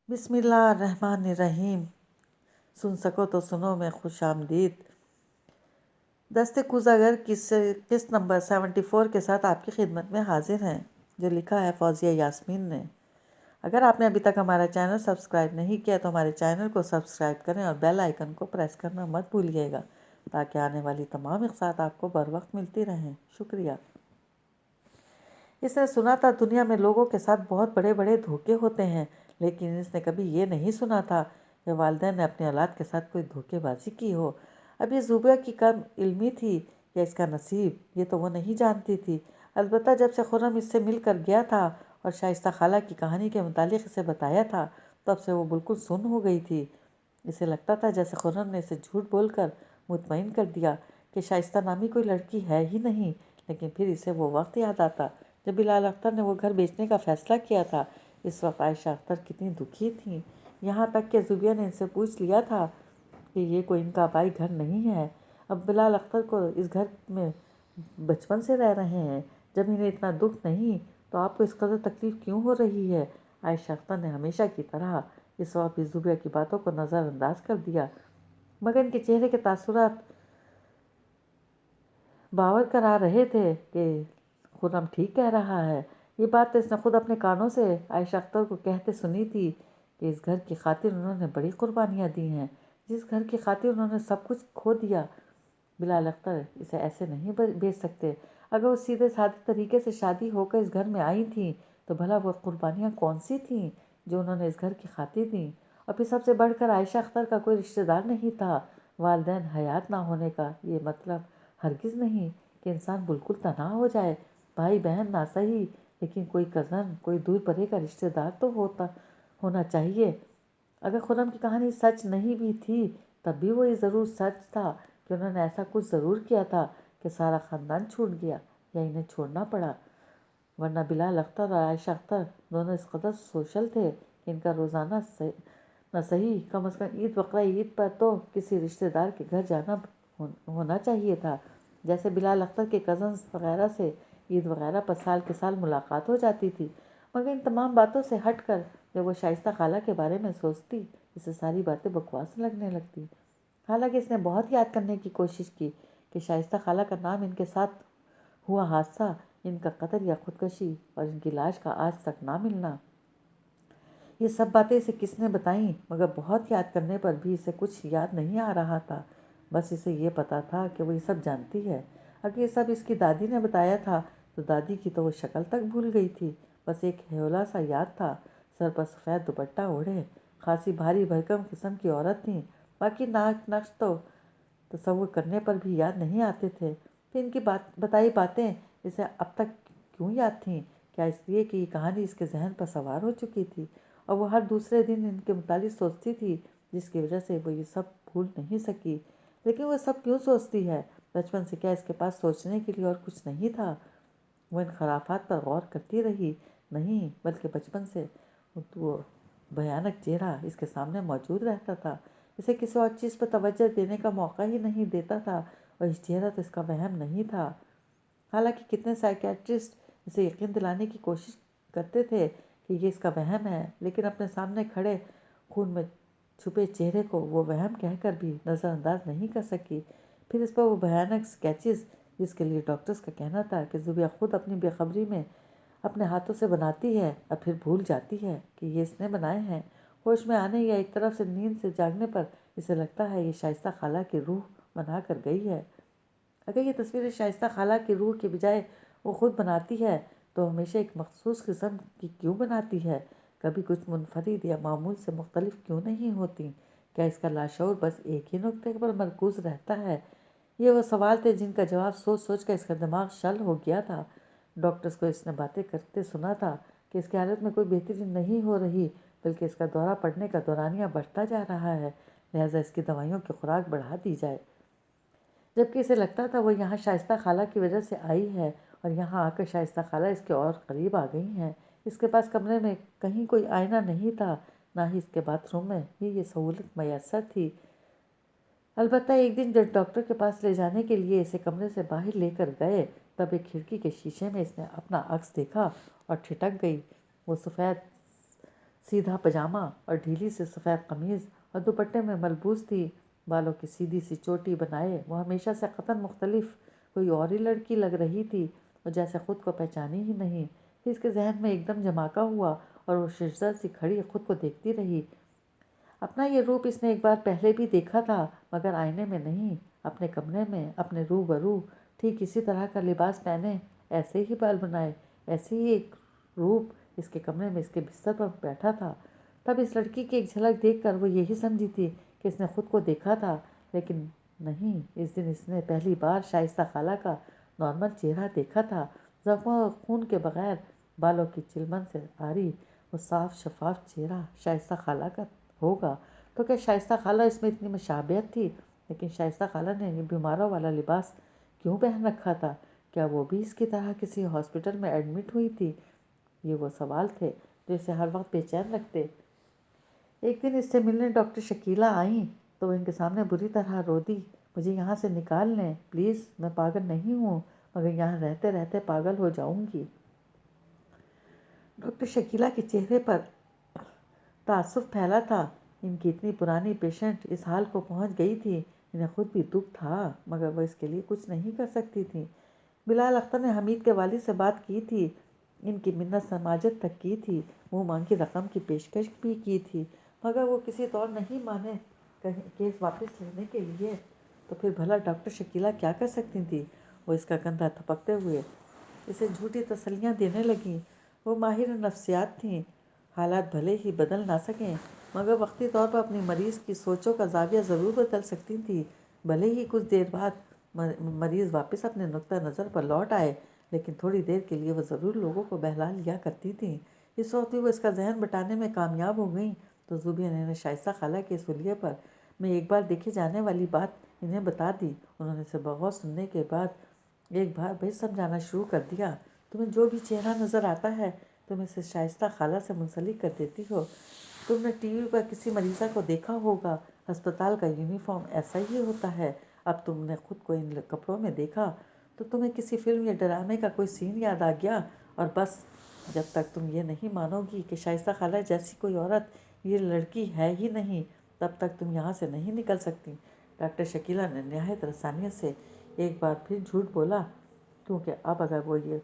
بسم اللہ الرحمن الرحیم۔ سن سکو تو سنو میں خوش آمدید۔ دست کوزہ گر قسط نمبر 74 کے ساتھ آپ کی خدمت میں حاضر ہیں، جو لکھا ہے فوزیہ یاسمین نے۔ اگر آپ نے ابھی تک ہمارا چینل سبسکرائب نہیں کیا تو ہمارے چینل کو سبسکرائب کریں اور بیل آئیکن کو پریس کرنا مت بھولیے گا تاکہ آنے والی تمام اقساط آپ کو بر وقت ملتی رہیں۔ شکریہ۔ اس نے سنا تھا دنیا میں لوگوں کے ساتھ بہت بڑے بڑے دھوکے ہوتے ہیں، لیکن اس نے کبھی یہ نہیں سنا تھا کہ والدین نے اپنی اولاد کے ساتھ کوئی دھوکے بازی کی ہو۔ اب یہ زوبیہ کی کم علمی تھی یا اس کا نصیب، یہ تو وہ نہیں جانتی تھی۔ البتہ جب سے خرم اس سے مل کر گیا تھا اور شائستہ خالہ کی کہانی کے متعلق اسے بتایا تھا، تب سے وہ بالکل سن ہو گئی تھی۔ اسے لگتا تھا جیسے خرم نے اسے جھوٹ بول کر مطمئن کر دیا کہ شائستہ نامی کوئی لڑکی ہے ہی نہیں، لیکن پھر اسے وہ وقت یاد آتا جب بلال اختر نے وہ گھر بیچنے کا فیصلہ کیا تھا۔ اس وقت عائشہ اختر کتنی دکھی تھیں، یہاں تک کہ زوبیہ نے ان سے پوچھ لیا تھا کہ یہ کوئی ان کا آبائی گھر نہیں ہے۔ اب بلال اختر کو اس گھر میں بچپن سے رہ رہے ہیں، جب انہیں اتنا دکھ نہیں تو آپ کو اس قدر تکلیف کیوں ہو رہی ہے؟ عائشہ اختر نے ہمیشہ کی طرح اس وقت بھی زوبیہ کی باتوں کو نظر انداز کر دیا، مگر ان کے چہرے کے تاثرات باور کرا رہے تھے کہ خرم ٹھیک کہہ رہا ہے۔ یہ بات تو اس نے خود اپنے کانوں سے عائشہ اختر کو کہتے سنی تھی کہ اس گھر کی خاطر انہوں نے بڑی قربانیاں دی ہیں، جس گھر کی خاطر انہوں نے سب کچھ کھو دیا۔ بلال اختر اسے ایسے نہیں بیچ سکتے۔ اگر وہ سیدھے سادے طریقے سے شادی ہو کر اس گھر میں آئی تھیں تو بھلا وہ قربانیاں کون سی تھیں جو انہوں نے اس گھر کی خاطر دیں؟ اور پھر سب سے بڑھ کر عائشہ اختر کا کوئی رشتہ دار نہیں تھا۔ والدین حیات نہ ہونے کا یہ مطلب ہرگز نہیں کہ انسان بالکل تنہا ہو جائے۔ بھائی بہن نہ صحیح، لیکن کوئی کزن، کوئی دور پرے کا رشتہ دار تو ہونا چاہیے۔ اگر خرم کی کہانی سچ نہیں بھی تھی تب بھی وہ یہ ضرور سچ تھا کہ انہوں نے ایسا کچھ ضرور کیا تھا کہ سارا خاندان چھوٹ گیا یا انہیں چھوڑنا پڑا، ورنہ بلال اختر اور عائشہ اختر دونوں اس قدر سوشل تھے کہ ان کا روزانہ نہ صحیح کم از کم عید بقرہ عید پر تو کسی رشتہ دار کے گھر جانا ہونا چاہیے تھا۔ جیسے بلال اختر کے کزنز وغیرہ سے عید وغیرہ پر سال کے سال ملاقات ہو جاتی تھی، مگر ان تمام باتوں سے ہٹ کر جب وہ شائستہ خالہ کے بارے میں سوچتی اسے ساری باتیں بکواس لگنے لگتی۔ حالانکہ اس نے بہت یاد کرنے کی کوشش کی کہ شائستہ خالہ کا نام، ان کے ساتھ ہوا حادثہ، ان کا قتل یا خودکشی اور ان کی لاش کا آج تک نہ ملنا، یہ سب باتیں اسے کس نے بتائیں؟ مگر بہت یاد کرنے پر بھی اسے کچھ یاد نہیں آ رہا تھا۔ بس اسے یہ پتا تھا کہ وہ یہ سب جانتی ہے۔ اگر یہ سب اس کی دادی نے بتایا تھا تو دادی کی تو وہ شکل تک بھول گئی تھی، بس ایک ہیولا سا یاد تھا۔ سر پر سفید دوپٹہ اوڑھے، خاصی بھاری بھرکم قسم کی عورت تھیں، باقی ناک نقش تو تصور کرنے پر بھی یاد نہیں آتے تھے۔ پھر ان کی بتائی باتیں اسے اب تک کیوں یاد تھیں؟ کیا اس لیے کہ یہ کہانی اس کے ذہن پر سوار ہو چکی تھی اور وہ ہر دوسرے دن ان کے متعلق سوچتی تھی، جس کی وجہ سے وہ یہ سب بھول نہیں سکی؟ لیکن وہ سب کیوں سوچتی ہے؟ بچپن سے کیا اس کے پاس سوچنے کے لیے اور کچھ نہیں تھا؟ وہ ان خرافات پر غور کرتی رہی؟ نہیں، بلکہ بچپن سے وہ بھیانک چہرہ اس کے سامنے موجود رہتا تھا، اسے کسی اور چیز پر توجہ دینے کا موقع ہی نہیں دیتا تھا، اور اس چہرہ تو اس کا وہم نہیں تھا۔ حالانکہ کتنے سائیکیٹرسٹ اسے یقین دلانے کی کوشش کرتے تھے کہ یہ اس کا وہم ہے، لیکن اپنے سامنے کھڑے خون میں چھپے چہرے کو وہ وہم کہہ کر بھی نظر انداز نہیں کر سکی۔ پھر اس پر وہ بھیانک اسکیچز جس کے لیے ڈاکٹرز کا کہنا تھا کہ زوبیہ خود اپنی بے خبری میں اپنے ہاتھوں سے بناتی ہے اور پھر بھول جاتی ہے کہ یہ اس نے بنائے ہیں۔ ہوش میں آنے یا ایک طرف سے نیند سے جاگنے پر اسے لگتا ہے یہ شائستہ خالہ کی روح بنا کر گئی ہے۔ اگر یہ تصویریں شائستہ خالہ کی روح کے بجائے وہ خود بناتی ہے تو ہمیشہ ایک مخصوص قسم کی کیوں بناتی ہے؟ کبھی کچھ منفرد یا معمول سے مختلف کیوں نہیں ہوتی؟ کیا اس کا لاشعور بس ایک ہی نقطے پر مرکوز رہتا ہے؟ یہ وہ سوال تھے جن کا جواب سوچ سوچ کر اس کا دماغ شل ہو گیا تھا۔ ڈاکٹرز کو اس نے باتیں کرتے سنا تھا کہ اس کی حالت میں کوئی بہتری نہیں ہو رہی، بلکہ اس کا دورہ پڑنے کا دورانیہ بڑھتا جا رہا ہے، لہٰذا اس کی دوائیوں کی خوراک بڑھا دی جائے۔ جبکہ اسے لگتا تھا وہ یہاں شائستہ خالہ کی وجہ سے آئی ہے، اور یہاں آ کر شائستہ خالہ اس کے اور قریب آ گئی ہیں۔ اس کے پاس کمرے میں کہیں کوئی آئینہ نہیں تھا، نہ ہی اس کے باتھ روم میں ہی یہ سہولت میسر تھی۔ البتہ ایک دن جب ڈاکٹر کے پاس لے جانے کے لیے اسے کمرے سے باہر لے کر گئے تب ایک کھڑکی کے شیشے میں اس نے اپنا عکس دیکھا اور ٹھٹک گئی۔ وہ سفید سیدھا پاجامہ اور ڈھیلی سے سفید قمیض اور دوپٹے میں ملبوس تھی۔ بالوں کی سیدھی سی چوٹی بنائے وہ ہمیشہ سے قطعاً مختلف کوئی اور ہی لڑکی لگ رہی تھی، اور جیسے خود کو پہچانی ہی نہیں۔ پھر اس کے ذہن میں ایک دم جھماکا ہوا اور وہ ششدر سی کھڑی خود کو دیکھتی رہی۔ اپنا یہ روپ اس نے ایک بار پہلے بھی دیکھا تھا، مگر آئینے میں نہیں، اپنے کمرے میں، اپنے روبرو، ٹھیک اسی طرح کا لباس پہنے، ایسے ہی بال بنائے، ایسے ہی ایک روپ اس کے کمرے میں اس کے بستر پر بیٹھا تھا۔ تب اس لڑکی کی ایک جھلک دیکھ کر وہ یہی سمجھی تھی کہ اس نے خود کو دیکھا تھا، لیکن نہیں، اس دن اس نے پہلی بار شائستہ خالہ کا نارمل چہرہ دیکھا تھا، زخموں اور خون کے بغیر، بالوں کی چلمن سے عاری وہ صاف شفاف چہرہ شائستہ خالہ کا ہوگا تو کیا شائستہ خالہ اس میں اتنی مشابہت تھی؟ لیکن شائستہ خالہ نے یہ بیماروں والا لباس کیوں پہن رکھا تھا؟ کیا وہ بھی اس کی طرح کسی ہاسپٹل میں ایڈمٹ ہوئی تھی؟ یہ وہ سوال تھے جو اسے ہر وقت بے چین رکھتے۔ ایک دن اس سے ملنے ڈاکٹر شکیلہ آئیں تو وہ ان کے سامنے بری طرح رو دی۔ مجھے یہاں سے نکال لیں پلیز، میں پاگل نہیں ہوں، مگر یہاں رہتے رہتے پاگل ہو جاؤں گی۔ ڈاکٹر شکیلہ کے چہرے پر تعصب پھیلا تھا۔ ان کی اتنی پرانی پیشنٹ اس حال کو پہنچ گئی تھی، انہیں خود بھی دکھ تھا، مگر وہ اس کے لیے کچھ نہیں کر سکتی تھی۔ بلال اختر نے حمید کے والد سے بات کی تھی، ان کی منت سماجت تک کی تھی، منہ مانگی رقم کی پیشکش بھی کی تھی، مگر وہ کسی طور نہیں مانے کیس واپس لینے کے لیے۔ تو پھر بھلا ڈاکٹر شکیلہ کیا کر سکتی تھی؟ وہ اس کا کندھا تھپکتے ہوئے اسے جھوٹی تسلیاں دینے لگیں۔ وہ ماہر نفسیات تھیں، حالات بھلے ہی بدل نہ سکیں، مگر وقتی طور پر اپنی مریض کی سوچوں کا زاویہ ضرور بدل سکتی تھیں۔ بھلے ہی کچھ دیر بعد مریض واپس اپنے نقطہ نظر پر لوٹ آئے، لیکن تھوڑی دیر کے لیے وہ ضرور لوگوں کو بہلا لیا کرتی تھیں۔ اس وقت بھی وہ اس کا ذہن بٹانے میں کامیاب ہو گئیں تو زوبیہ نے شائستہ خالہ کے سلیے پر میں ایک بار دیکھی جانے والی بات انہیں بتا دی۔ انہوں نے اسے بغور سننے کے بعد ایک بار پھر سمجھانا شروع کر دیا۔ تمہیں جو بھی چہرہ نظر آتا ہے تم اسے شائستہ خالہ سے منسلک کر دیتی ہو۔ تم نے ٹی وی پر کسی مریضہ کو دیکھا ہوگا، ہسپتال کا یونیفارم ایسا ہی ہوتا ہے۔ اب تم نے خود کو ان کپڑوں میں دیکھا تو تمہیں کسی فلم یا ڈرامے کا کوئی سین یاد آ گیا، اور بس جب تک تم یہ نہیں مانو گی کہ شائستہ خالہ جیسی کوئی عورت یہ لڑکی ہے ہی نہیں، تب تک تم یہاں سے نہیں نکل سکتی۔ ڈاکٹر شکیلہ نے نہایت رسانیت سے ایک بار پھر جھوٹ بولا، کیونکہ اب اگر وہ یہ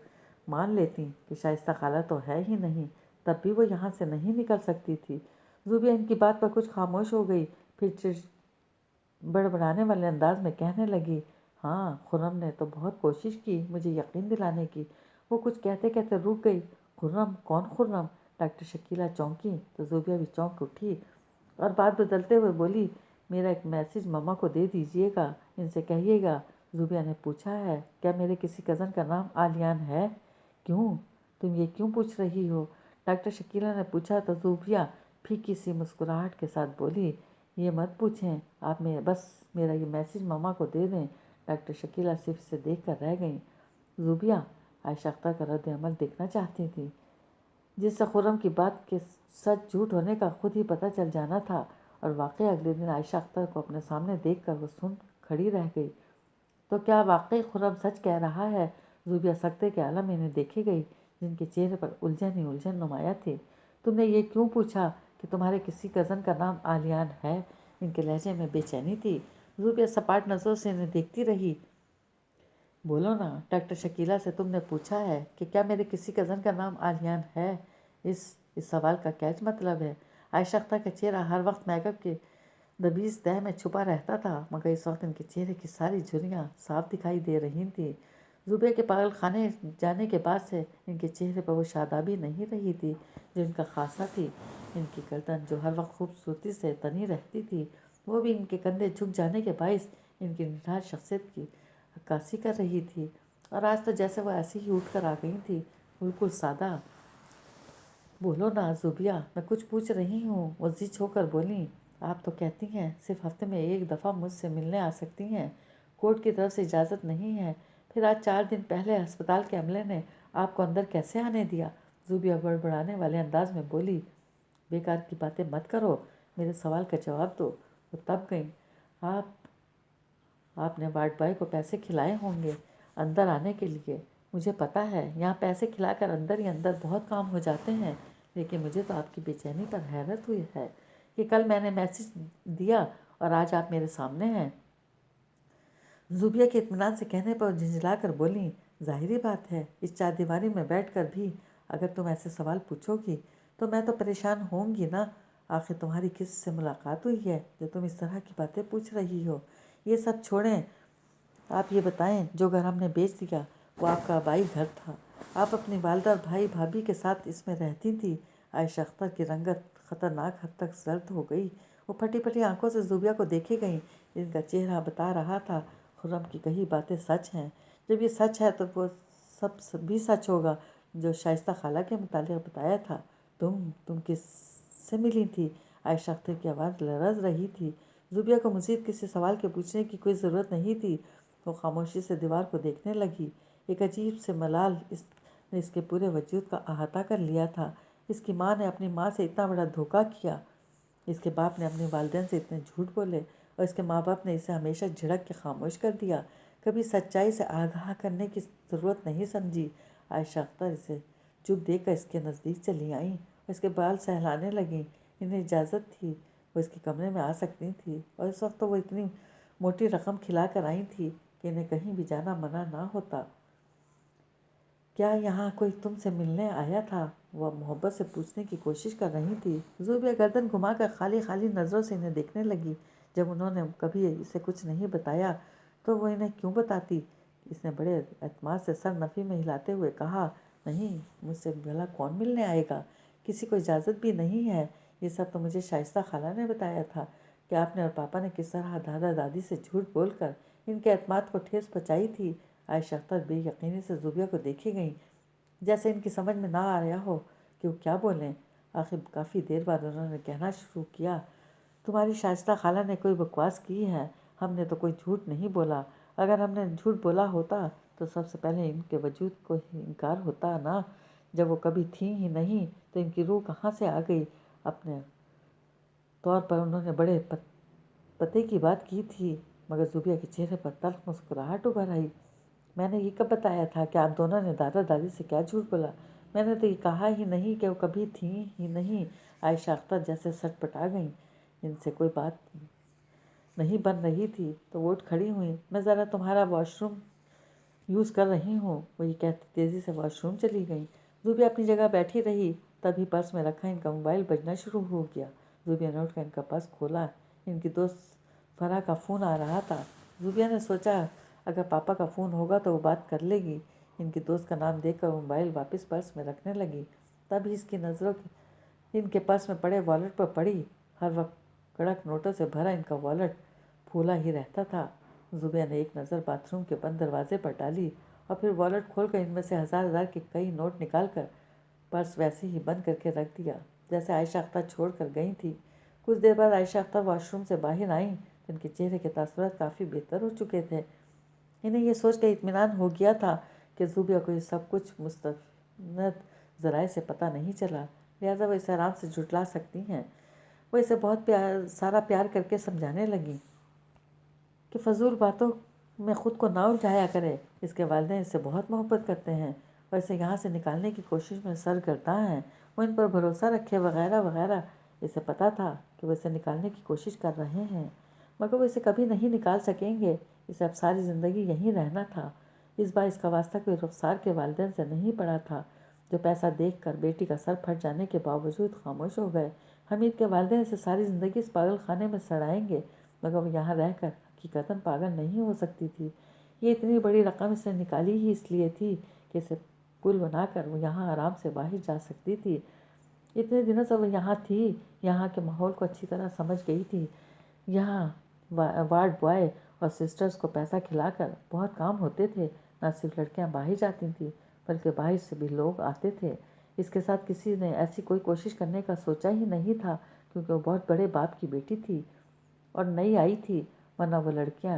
مان لیتی کہ شائستہ خالہ تو ہے ہی نہیں، تب بھی وہ یہاں سے نہیں نکل سکتی تھی۔ زوبیہ ان کی بات پر کچھ خاموش ہو گئی، پھر بڑبڑانے والے انداز میں کہنے لگی، ہاں، خرم نے تو بہت کوشش کی مجھے یقین دلانے کی۔ وہ کچھ کہتے کہتے رک گئی۔ خرم؟ کون خرم؟ ڈاکٹر شکیلہ چونکی تو زوبیہ بھی چونک اٹھی اور بات بدلتے ہوئے بولی، میرا ایک میسج مما کو دے دیجیے گا، ان سے کہیے گا زوبیہ نے پوچھا ہے کیا میرے کسی کزن کا نام آلیان ہے؟ کیوں؟ تم یہ کیوں پوچھ رہی ہو؟ ڈاکٹر شکیلہ نے پوچھا تو زوبیہ پھیکی سی مسکراہٹ کے ساتھ بولی، یہ مت پوچھیں، آپ بس میرا یہ میسج مما کو دے دیں۔ ڈاکٹر شکیلہ صرف اسے دیکھ کر رہ گئیں۔ زوبیہ عائشہ اختر کا رد عمل دیکھنا چاہتی تھی، جس سے خرم کی بات کے سچ جھوٹ ہونے کا خود ہی پتہ چل جانا تھا، اور واقعی اگلے دن عائشہ اختر کو اپنے سامنے دیکھ کر وہ سن کھڑی رہ گئی۔ تو کیا واقعی خرم سچ کہہ رہا ہے؟ زوبیہ سکتے کے عالم میں انہیں دیکھی گئی، جن کے چہرے پر الجھن ہی الجھن نمایاں تھی۔ تم نے یہ کیوں پوچھا کہ تمہارے کسی کزن کا نام آلیان ہے؟ ان کے لہجے میں بے چینی تھی۔ زوبیہ سپاٹ نظروں سے انہیں دیکھتی رہی۔ بولو نا، ڈاکٹر شکیلہ سے تم نے پوچھا ہے کہ کیا میرے کسی کزن کا نام آلیان ہے؟ اس سوال کا کیا مطلب ہے؟ عائشہ اختر کا چہرہ ہر وقت میک اپ کے دبیز تہہ میں چھپا رہتا تھا، مگر اس وقت ان کے چہرے کی ساری جھریاں صاف دکھائی دے رہی تھیں۔ زوبیہ کے پاگل خانے جانے کے بعد سے ان کے چہرے پر وہ شادابی نہیں رہی تھی جو ان کا خاصہ تھی۔ ان کی گردن جو ہر وقت خوبصورتی سے تنی رہتی تھی، وہ بھی ان کے کندھے جھک جانے کے باعث ان کی نڈھال شخصیت کی عکاسی کر رہی تھی، اور آج تو جیسے وہ ایسے ہی اٹھ کر آ گئی تھی، بالکل سادہ۔ بولو نا زوبیہ، میں کچھ پوچھ رہی ہوں، وہ زچ ہو کر بولیں۔ آپ تو کہتی ہیں صرف ہفتے میں ایک دفعہ مجھ سے ملنے آ سکتی ہیں، کورٹ کی طرف سے اجازت نہیں ہے، پھر آج 4 دن پہلے ہسپتال کے عملے نے آپ کو اندر کیسے آنے دیا؟ زوبیہ بڑبڑانے والے انداز میں بولی، بیکار کی باتیں مت کرو، میرے سوال کا جواب دو۔ وہ تب گئیں۔ آپ نے وارڈ بوائے کو پیسے کھلائے ہوں گے اندر آنے کے لیے، مجھے پتہ ہے، یہاں پیسے کھلا کر اندر ہی اندر بہت کام ہو جاتے ہیں، لیکن مجھے تو آپ کی بے چینی پر حیرت ہوئی ہے کہ کل میں نے میسج دیا اور آج آپ میرے سامنے ہیں۔ زوبیہ کے اطمینان سے کہنے پر جھنجھلا کر بولیں، ظاہری بات ہے اس چار دیواری میں بیٹھ کر بھی اگر تم ایسے سوال پوچھو گی تو میں تو پریشان ہوں گی نا۔ آخر تمہاری کس سے ملاقات ہوئی ہے جو تم اس طرح کی باتیں پوچھ رہی ہو؟ یہ سب چھوڑیں، آپ یہ بتائیں جو گھر ہم نے بیچ دیا وہ آپ کا آبائی گھر تھا، آپ اپنی والدہ اور بھائی بھابھی کے ساتھ اس میں رہتی تھی۔ عائشہ اختر کی رنگت خطرناک حد تک زرد ہو گئی، وہ پھٹی پھٹی آنکھوں سے زوبیہ کو دیکھے گئیں۔ ان کا چہرہ بتا رہا تھا خرم کی کہی باتیں سچ ہیں۔ جب یہ سچ ہے تو وہ سب بھی سچ ہوگا جو شائستہ خالہ کے متعلق بتایا تھا۔ تم کس سے ملی تھی؟ عائشہ اختر کی آواز لرز رہی تھی۔ زوبیہ کو مزید کسی سوال کے پوچھنے کی کوئی ضرورت نہیں تھی، وہ خاموشی سے دیوار کو دیکھنے لگی۔ ایک عجیب سے ملال نے اس کے پورے وجود کا احاطہ کر لیا تھا۔ اس کی ماں نے اپنی ماں سے اتنا بڑا دھوکہ کیا، اس کے باپ نے اپنی والدین سے اتنے جھوٹ بولے اور اس کے ماں باپ نے اسے ہمیشہ جھڑک کے خاموش کر دیا، کبھی سچائی سے آگاہ کرنے کی ضرورت نہیں سمجھی۔ عائشہ اختر اسے چپ دیکھ کر اس کے نزدیک چلی آئیں اور اس کے بال سہلانے لگیں۔ انہیں اجازت تھی، وہ اس کے کمرے میں آ سکتی تھی، اور اس وقت تو وہ اتنی موٹی رقم کھلا کر آئی تھی کہ انہیں کہیں بھی جانا منع نہ ہوتا۔ کیا یہاں کوئی تم سے ملنے آیا تھا؟ وہ محبت سے پوچھنے کی کوشش کر رہی تھی۔ زوبیہ گردن گھما کر خالی خالی نظروں سے انہیں دیکھنے لگی۔ جب انہوں نے کبھی اسے کچھ نہیں بتایا تو وہ انہیں کیوں بتاتی؟ اس نے بڑے اعتماد سے سر نفی میں ہلاتے ہوئے کہا، نہیں، مجھ سے بھلا کون ملنے آئے گا؟ کسی کو اجازت بھی نہیں ہے۔ یہ سب تو مجھے شائستہ خالہ نے بتایا تھا کہ آپ نے اور پاپا نے کس طرح دادا دادی سے جھوٹ بول کر ان کے اعتماد کو ٹھیس پہنچائی تھی۔ عائشہ اختر بے یقینی سے زوبیہ کو دیکھی گئیں، جیسے ان کی سمجھ میں نہ آ رہا ہو کہ وہ کیا بولیں۔ آخر کافی دیر بعد انہوں نے کہنا شروع کیا، تمہاری شائستہ خالہ نے کوئی بکواس کی ہے، ہم نے تو کوئی جھوٹ نہیں بولا۔ اگر ہم نے جھوٹ بولا ہوتا تو سب سے پہلے ان کے وجود کو ہی انکار ہوتا نا۔ جب وہ کبھی تھیں ہی نہیں تو ان کی روح کہاں سے آ گئی؟ اپنے طور پر انہوں نے بڑے پتے کی بات کی تھی، مگر زوبیہ کے چہرے پر تلخ مسکراہٹ ابھر آئی۔ میں نے یہ کب بتایا تھا کہ آپ دونوں نے دادا دادی سے کیا جھوٹ بولا؟ میں نے تو یہ کہا ہی نہیں کہ وہ کبھی تھیں ہی نہیں۔ عائشہ اختر جیسے سٹ پٹا گئیں، ان سے کوئی بات نہیں بن رہی تھی تو وہ اٹھ کھڑی ہوئیں۔ میں ذرا تمہارا واش روم یوز کر رہی ہوں، وہ یہ کہتی تیزی سے واش روم چلی گئیں۔ زوبیہ اپنی جگہ بیٹھی رہی، تبھی پرس میں رکھا ان کا موبائل بجنا شروع ہو گیا۔ زوبیہ نے اٹھ کر ان کا پرس کھولا، ان کی دوست فرح کا فون آ رہا تھا۔ زوبیہ نے سوچا اگر پاپا کا فون ہوگا تو وہ بات کر لے گی۔ ان کی دوست کا نام دیکھ کر وہ موبائل واپس پرس میں رکھنے لگی، تبھی اس کی نظروں ان کے پرس میں پڑے والٹ پر پڑی۔ ہر وقت کڑک نوٹوں سے بھرا ان کا والٹ پھولا ہی رہتا تھا۔ زوبیہ نے ایک نظر باتھ روم کے بند دروازے پر ڈالی اور پھر والٹ کھول کر ان میں سے ہزار کے کئی نوٹ نکال کر پرس ویسے ہی بند کر کے رکھ دیا جیسے عائشہ اختر چھوڑ کر گئی تھی۔ کچھ دیر بعد عائشہ اختر واش روم سے باہر آئیں تو ان کے چہرے کے تاثرات کافی بہتر ہو چکے تھے۔ انہیں یہ سوچ کر اطمینان ہو گیا تھا کہ زوبیہ کو یہ سب کچھ مستند ذرائع سے پتہ نہیں چلا، لہٰذا وہ اسے آرام سے جھٹلا سکتی ہیں۔ وہ اسے بہت سارا پیار کر کے سمجھانے لگیں کہ فضول باتوں میں خود کو نہ الجھایا کرے، اس کے والدین اس سے بہت محبت کرتے ہیں اور اسے یہاں سے نکالنے کی کوشش میں سرگرداں ہیں، وہ ان پر بھروسہ رکھے وغیرہ وغیرہ۔ اسے پتہ تھا کہ وہ اسے نکالنے کی کوشش کر رہے ہیں، مگر وہ اسے کبھی نہیں نکال سکیں گے، اسے اب ساری زندگی یہیں رہنا تھا۔ اس بار اس کا واسطہ کوئی رخسار کے والدین سے نہیں پڑا تھا، جو پیسہ دیکھ کر بیٹی کا سر پھٹ جانے کے باوجود خاموش ہو گئے۔ حمید کے والدین اسے ساری زندگی اس پاگل خانے میں سڑائیں گے، مگر وہ یہاں رہ کر حقیقتاً پاگل نہیں ہو سکتی تھی۔ یہ اتنی بڑی رقم اس نے نکالی ہی اس لیے تھی کہ اسے کل بنا کر وہ یہاں آرام سے باہر جا سکتی تھی۔ اتنے دنوں سے وہ یہاں تھی، یہاں کے ماحول کو اچھی طرح سمجھ گئی تھی۔ یہاں وارڈ بوائے اور سسٹرز کو پیسہ کھلا کر بہت کام ہوتے تھے، نہ صرف لڑکیاں باہر جاتی تھیں بلکہ باہر سے بھی لوگ آتے تھے۔ اس کے ساتھ کسی نے ایسی کوئی کوشش کرنے کا سوچا ہی نہیں تھا، کیونکہ وہ بہت بڑے باپ کی بیٹی تھی اور نئی آئی تھی، ورنہ وہ لڑکیاں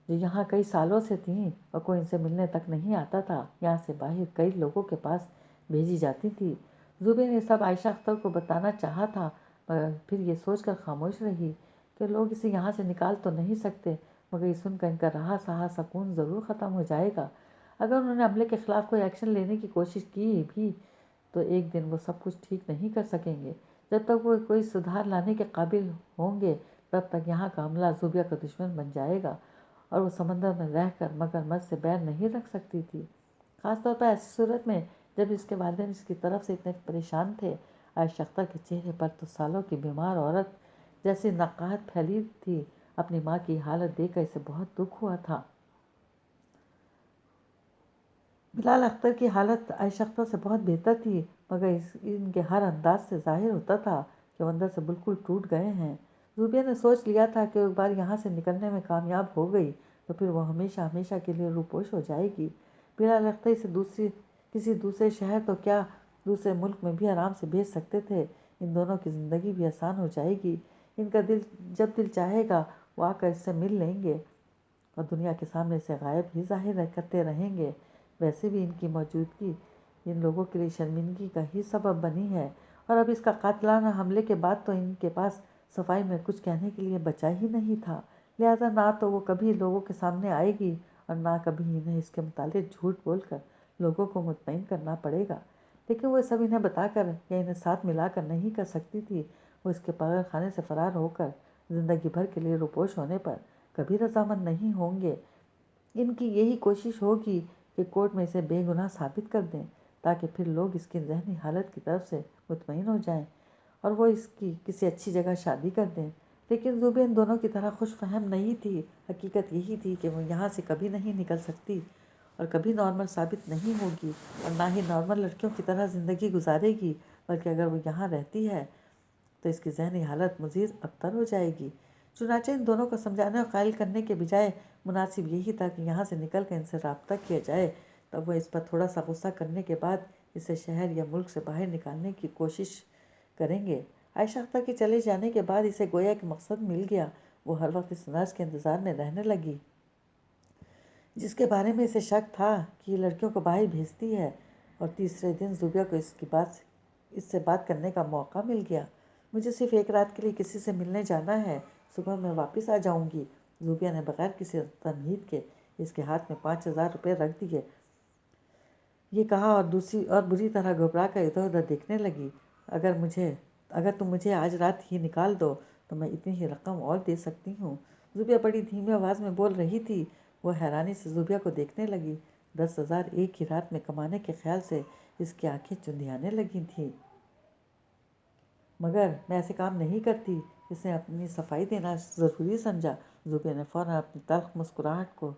جو یہاں کئی سالوں سے تھیں اور کوئی ان سے ملنے تک نہیں آتا تھا، یہاں سے باہر کئی لوگوں کے پاس بھیجی جاتی تھی۔ زوبیہ نے سب عائشہ اختر کو بتانا چاہا تھا، مگر پھر یہ سوچ کر خاموش رہی کہ لوگ اسے یہاں سے نکال تو نہیں سکتے، مگر یہ سن کر ان کا رہا سہا سکون ضرور ختم ہو جائے گا۔ اگر انہوں نے عملے کے خلاف کوئی ایکشن لینے کی کوشش کی بھی تو ایک دن وہ سب کچھ ٹھیک نہیں کر سکیں گے۔ جب تک وہ کوئی سدھار لانے کے قابل ہوں گے تب تک یہاں کا عملہ زوبیہ کا دشمن بن جائے گا اور وہ سمندر میں رہ کر مگرمچھ سے بیر نہیں رکھ سکتی تھی، خاص طور پر ایسی صورت میں جب اس کے والدین اس کی طرف سے اتنے پریشان تھے۔ عائشہ اختر کے چہرے پر تو سالوں کی بیمار عورت جیسی نقاہت پھیلی تھی۔ اپنی ماں کی حالت دیکھ کر اسے بہت دکھ ہوا تھا۔ بلال اختر کی حالت عائشہ اختر سے بہت بہتر تھی، مگر ان کے ہر انداز سے ظاہر ہوتا تھا کہ وہ اندر سے بالکل ٹوٹ گئے ہیں۔ زوبیہ نے سوچ لیا تھا کہ ایک بار یہاں سے نکلنے میں کامیاب ہو گئی تو پھر وہ ہمیشہ ہمیشہ کے لیے روپوش ہو جائے گی۔ بلال اختر اسے کسی دوسرے شہر تو کیا دوسرے ملک میں بھی آرام سے بھیج سکتے تھے۔ ان دونوں کی زندگی بھی آسان ہو جائے گی۔ ان کا جب دل چاہے گا وہ آ کر اس سے مل لیں گے اور دنیا کے سامنے سے غائب ہی ظاہر کرتے رہیں گے۔ ویسے بھی ان کی موجودگی ان لوگوں کے لیے شرمندگی کا ہی سبب بنی ہے، اور اب اس کا قاتلانہ حملے کے بعد تو ان کے پاس صفائی میں کچھ کہنے کے لیے بچا ہی نہیں تھا، لہٰذا نہ تو وہ کبھی لوگوں کے سامنے آئے گی اور نہ کبھی انہیں اس کے متعلق جھوٹ بول کر لوگوں کو مطمئن کرنا پڑے گا۔ لیکن وہ سب انہیں بتا کر یا انہیں ساتھ ملا کر نہیں کر سکتی تھی۔ وہ اس کے پاگل خانے سے فرار ہو کر زندگی بھر کے لیے روپوش ہونے پر کبھی رضامند نہیں ہوں گے۔ ان کی یہی کوشش ہوگی کہ کورٹ میں اسے بے گناہ ثابت کر دیں تاکہ پھر لوگ اس کی ذہنی حالت کی طرف سے مطمئن ہو جائیں اور وہ اس کی کسی اچھی جگہ شادی کر دیں۔ لیکن زوبیہ ان دونوں کی طرح خوش فہم نہیں تھی۔ حقیقت یہی تھی کہ وہ یہاں سے کبھی نہیں نکل سکتی اور کبھی نارمل ثابت نہیں ہوگی اور نہ ہی نارمل لڑکیوں کی طرح زندگی گزارے گی، بلکہ اگر وہ یہاں رہتی ہے تو اس کی ذہنی حالت مزید ابتر ہو جائے گی۔ چنانچہ ان دونوں کو سمجھانے اور قائل کرنے کے بجائے مناسب یہی تھا کہ یہاں سے نکل کر ان سے رابطہ کیا جائے، تب وہ اس پر تھوڑا سا غصہ کرنے کے بعد اسے شہر یا ملک سے باہر نکالنے کی کوشش کریں گے۔ عائشہ اختر کے چلے جانے کے بعد اسے گویا کہ مقصد مل گیا۔ وہ ہر وقت اس نرس کے انتظار میں رہنے لگی جس کے بارے میں اسے شک تھا کہ یہ لڑکیوں کو باہر بھیجتی ہے، اور تیسرے دن زوبیہ کو اس سے بات کرنے کا موقع مل گیا۔ مجھے صرف ایک رات کے لیے کسی سے ملنے جانا ہے، صبح میں واپس آ جاؤں گی، زوبیہ نے بغیر کسی تمہید کے اس کے ہاتھ میں 5,000 روپے رکھ دیے، یہ کہا اور بری طرح گھبرا کر ادھر ادھر دیکھنے لگی۔ اگر تم مجھے آج رات ہی نکال دو تو میں اتنی ہی رقم اور دے سکتی ہوں۔ زوبیہ بڑی دھیمی آواز میں بول رہی تھی۔ وہ حیرانی سے زوبیہ کو دیکھنے لگی۔ 10,000 ایک ہی رات میں کمانے کے خیال سے اس کی آنکھیں چندیانے لگی تھیں۔ مگر میں ایسے کام نہیں کرتی، اس نے اپنی صفائی دینا ضروری سمجھا۔ زوبیہ نے فوراً اپنی تلخ مسکراہٹ کو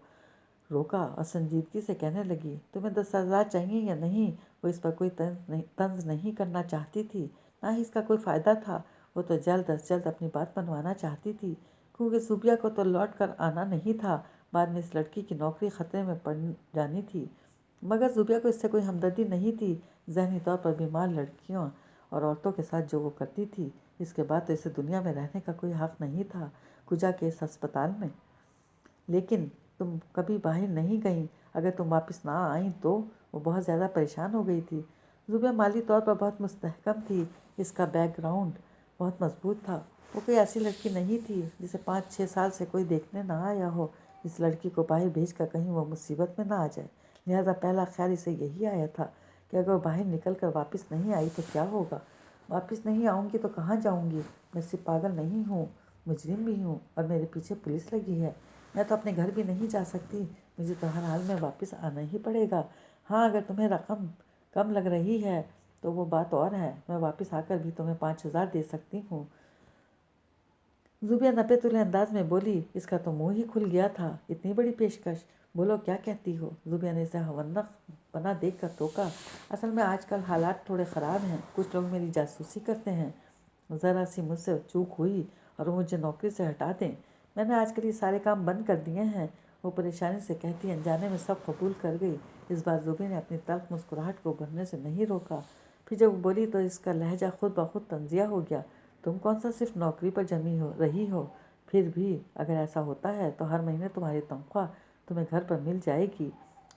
روکا اور سنجیدگی سے کہنے لگی، تمہیں 10,000 چاہیے یا نہیں؟ وہ اس پر کوئی طنز نہیں کرنا چاہتی تھی، نہ ہی اس کا کوئی فائدہ تھا۔ وہ تو جلد از جلد اپنی بات منوانا چاہتی تھی، کیونکہ زوبیہ کو تو لوٹ کر آنا نہیں تھا، بعد میں اس لڑکی کی نوکری خطرے میں پڑ جانی تھی۔ مگر زوبیہ کو اس سے کوئی ہمدردی نہیں تھی۔ ذہنی طور پر بیمار لڑکیوں اور عورتوں کے ساتھ جو وہ کرتی تھی، اس کے بعد تو اسے دنیا میں رہنے کا کوئی حق نہیں تھا، کجا کے اس ہسپتال میں۔ لیکن تم کبھی باہر نہیں گئیں، اگر تم واپس نہ آئیں تو؟ وہ بہت زیادہ پریشان ہو گئی تھی۔ زوبیہ مالی طور پر بہت مستحکم تھی، اس کا بیک گراؤنڈ بہت مضبوط تھا۔ وہ کوئی ایسی لڑکی نہیں تھی جسے 5-6 سال سے کوئی دیکھنے نہ آیا ہو۔ اس لڑکی کو باہر بھیج کر کہیں وہ مصیبت میں نہ آ جائے، لہٰذا پہلا خیال اسے یہی آیا تھا کہ اگر وہ باہر نکل کر واپس نہیں آئی تو کیا ہوگا۔ واپس نہیں آؤں گی تو کہاں جاؤں گی؟ میں صرف پاگل نہیں ہوں، مجرم بھی ہوں اور میرے پیچھے پولیس لگی ہے۔ میں تو اپنے گھر بھی نہیں جا سکتی، مجھے تو ہر حال میں واپس آنا ہی پڑے گا۔ ہاں، اگر تمہیں رقم کم لگ رہی ہے تو وہ بات اور ہے، میں واپس آ کر بھی تمہیں 5,000 دے سکتی ہوں۔ زوبیہ نپے تلے انداز میں بولی۔ اس کا تو منہ ہی کھل گیا تھا، اتنی بڑی پیشکش! بولو کیا کہتی ہو؟ زوبیہ نے اسے حوالناک بنا دیکھ کر ٹوکا۔ اصل میں آج کل حالات تھوڑے خراب ہیں، کچھ لوگ میری جاسوسی کرتے ہیں، ذرا سی مجھ سے چوک ہوئی اور وہ مجھے نوکری سے ہٹا دیں۔ میں نے آج کل یہ سارے کام بند کر دیے ہیں، وہ پریشانی سے کہتی انجانے میں سب قبول کر گئی۔ اس بار زوبیہ نے اپنی تلخ مسکراہٹ کو ابھرنے سے نہیں روکا۔ پھر جب وہ بولی تو اس کا لہجہ خود بخود طنزیہ ہو گیا۔ تم کون سا صرف نوکری پر جمی رہی ہو؟ پھر بھی اگر ایسا ہوتا ہے تو ہر مہینے تمہاری تنخواہ تمہیں گھر پر مل جائے گی۔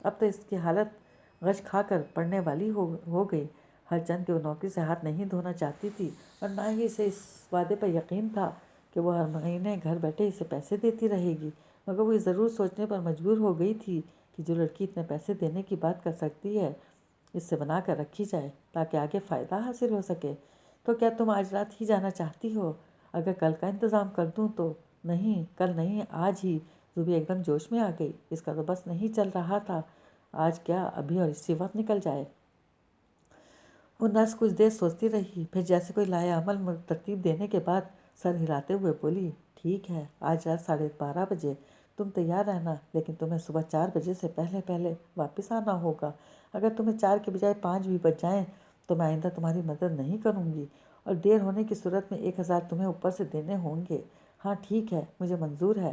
اب تو اس کی حالت غش کھا کر پڑنے والی ہو گئی، ہر چند کہ وہ نوکری سے ہاتھ نہیں دھونا چاہتی تھی اور نہ ہی اسے اس وعدے پر یقین تھا کہ وہ ہر مہینے گھر بیٹھے اسے پیسے دیتی رہے گی۔ مگر وہ یہ ضرور سوچنے پر مجبور ہو گئی تھی کہ جو لڑکی اتنے پیسے دینے کی بات کر سکتی ہے اس سے بنا کر رکھی جائے تاکہ آگے فائدہ حاصل ہو سکے۔ تو کیا تم آج رات ہی جانا چاہتی ہو؟ اگر کل کا انتظام کر دوں تو؟ نہیں، کل نہیں، آج ہی۔ زوبیہ ایک دم جوش میں آ گئی۔ اس کا تو بس نہیں چل رہا تھا آج کیا ابھی اور اسی وقت نکل جائے۔ وہ نرس کچھ دیر سوچتی رہی، پھر جیسے کوئی لایا عمل ترتیب دینے کے بعد سر ہلاتے ہوئے بولی، ٹھیک ہے، آج رات 12:30 بجے تم تیار رہنا، لیکن تمہیں صبح 4 بجے سے پہلے پہلے واپس آنا ہوگا۔ اگر تمہیں 4 کے بجائے 5 بھی بج جائیں تو میں آئندہ تمہاری مدد نہیں کروں گی، اور دیر ہونے کی صورت میں 1000 تمہیں اوپر سے دینے ہوں گے۔ ہاں ٹھیک ہے، مجھے منظور ہے۔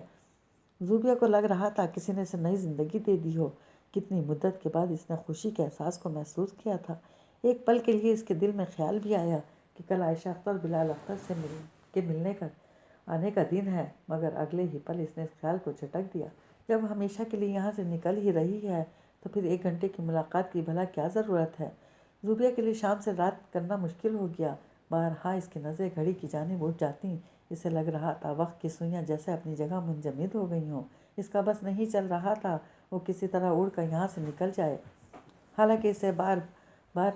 زوبیہ کو لگ رہا تھا کسی نے اسے نئی زندگی دے دی ہو۔ کتنی مدت کے بعد اس نے خوشی کے احساس کو محسوس کیا تھا۔ ایک پل کے لیے اس کے دل میں خیال بھی آیا کہ کل عائشہ اختر اور بلال اختر سے ملنے کا آنے کا دن ہے، مگر اگلے ہی پل اس نے اس خیال کو جھٹک دیا۔ جب ہمیشہ کے لیے یہاں سے نکل ہی رہی ہے تو پھر 1 گھنٹے کی ملاقات کی بھلا کیا ضرورت ہے؟ زوبیہ کے لیے شام سے رات کرنا مشکل ہو گیا۔ بہرحال اس کی نظریں گھڑی کی جانب اٹھ جاتی۔ اسے لگ رہا تھا وقت کی سوئیاں جیسے اپنی جگہ منجمد ہو گئی ہوں۔ اس کا بس نہیں چل رہا تھا وہ کسی طرح اڑ کر یہاں سے نکل جائے۔ حالانکہ اسے بار بار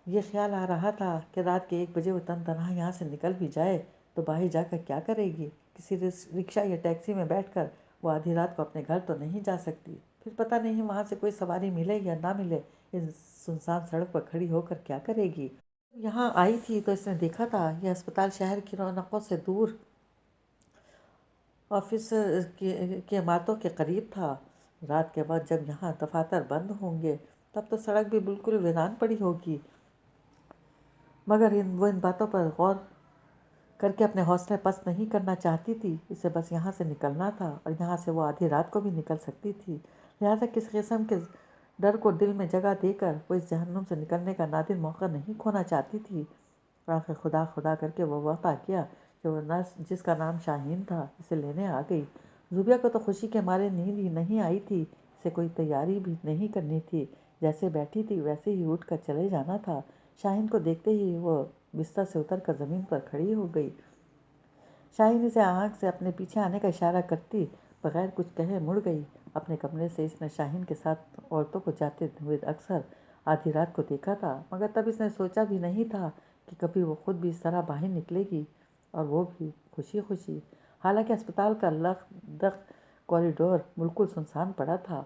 یہ خیال آ رہا تھا کہ رات کے 1 بجے وہ تنہا یہاں سے نکل بھی جائے تو باہر جا کر کیا کرے گی؟ کسی رکشہ یا ٹیکسی میں بیٹھ کر وہ آدھی رات کو اپنے گھر تو نہیں جا سکتی۔ پھر پتہ نہیں وہاں سے کوئی سواری ملے یا نہ ملے، اس سنسان سڑک پر کھڑی ہو کر کیا کرے گی؟ یہاں آئی تھی تو اس نے دیکھا تھا یہ ہسپتال شہر کی رونقوں سے دور آفس کی عمارتوں کے قریب تھا۔ رات کے وقت جب یہاں دفاتر بند ہوں گے تب تو سڑک بھی بالکل ویران پڑی ہوگی، مگر وہ ان باتوں پر غور کر کے اپنے حوصلے پست نہیں کرنا چاہتی تھی۔ اسے بس یہاں سے نکلنا تھا، اور یہاں سے وہ آدھی رات کو بھی نکل سکتی تھی۔ لہٰذا کس قسم کے ڈر کو دل میں جگہ دے کر وہ اس جہنم سے نکلنے کا نادر موقع نہیں کھونا چاہتی تھی۔ آخر خدا خدا کر کے وہ وقت آ گیا کہ وہ نرس جس کا نام شاہین تھا اسے لینے آ گئی۔ زوبیہ کو تو خوشی کے مارے نیند ہی نہیں آئی تھی، اسے کوئی تیاری بھی نہیں کرنی تھی، جیسے بیٹھی تھی ویسے ہی اٹھ کر چلے جانا تھا۔ شاہین کو دیکھتے ہی وہ بستر سے اتر کر زمین پر کھڑی ہو گئی۔ شاہین اسے آنکھ سے اپنے پیچھے آنے کا اشارہ کرتی بغیر کچھ کہے مڑ گئی۔ اپنے کمرے سے اس نے شاہین کے ساتھ عورتوں کو جاتے ہوئے اکثر آدھی رات کو دیکھا تھا، مگر تب اس نے سوچا بھی نہیں تھا کہ کبھی وہ خود بھی اس طرح باہر نکلے گی، اور وہ بھی خوشی خوشی۔ حالانکہ اسپتال کا لخت کوریڈور بالکل سنسان پڑا تھا۔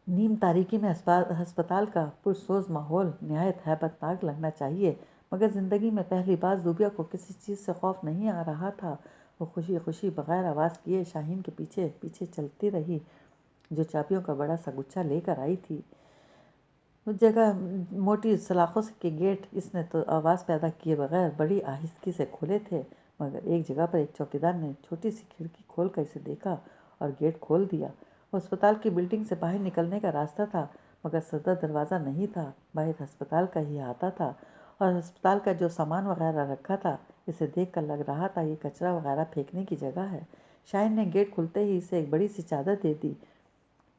نیم تاریکی میں ہسپتال کا پرسوز ماحول نہایت ہیبت ناک لگنا چاہیے، مگر زندگی میں پہلی بار زوبیہ کو کسی چیز سے خوف نہیں آ رہا تھا۔ وہ خوشی خوشی بغیر آواز کیے شاہین کے پیچھے پیچھے چلتی رہی، جو چابیوں کا بڑا سا گچھا لے کر آئی تھی۔ اس جگہ موٹی سلاخوں کے گیٹ اس نے تو آواز پیدا کیے بغیر بڑی آہستگی سے کھولے تھے، مگر ایک جگہ پر ایک چوکیدار نے چھوٹی سی کھڑکی کھول کر اسے دیکھا اور گیٹ کھول دیا۔ وہ اسپتال کی بلڈنگ سے باہر نکلنے کا راستہ تھا، مگر صدر دروازہ نہیں تھا، باہر ہسپتال کا ہی احاطہ تھا، اور ہسپتال کا جو سامان وغیرہ رکھا تھا اسے دیکھ کر لگ رہا تھا یہ کچرا وغیرہ پھینکنے کی جگہ ہے۔ شاہین نے گیٹ کھلتے ہی اسے ایک بڑی سی چادر دے دی،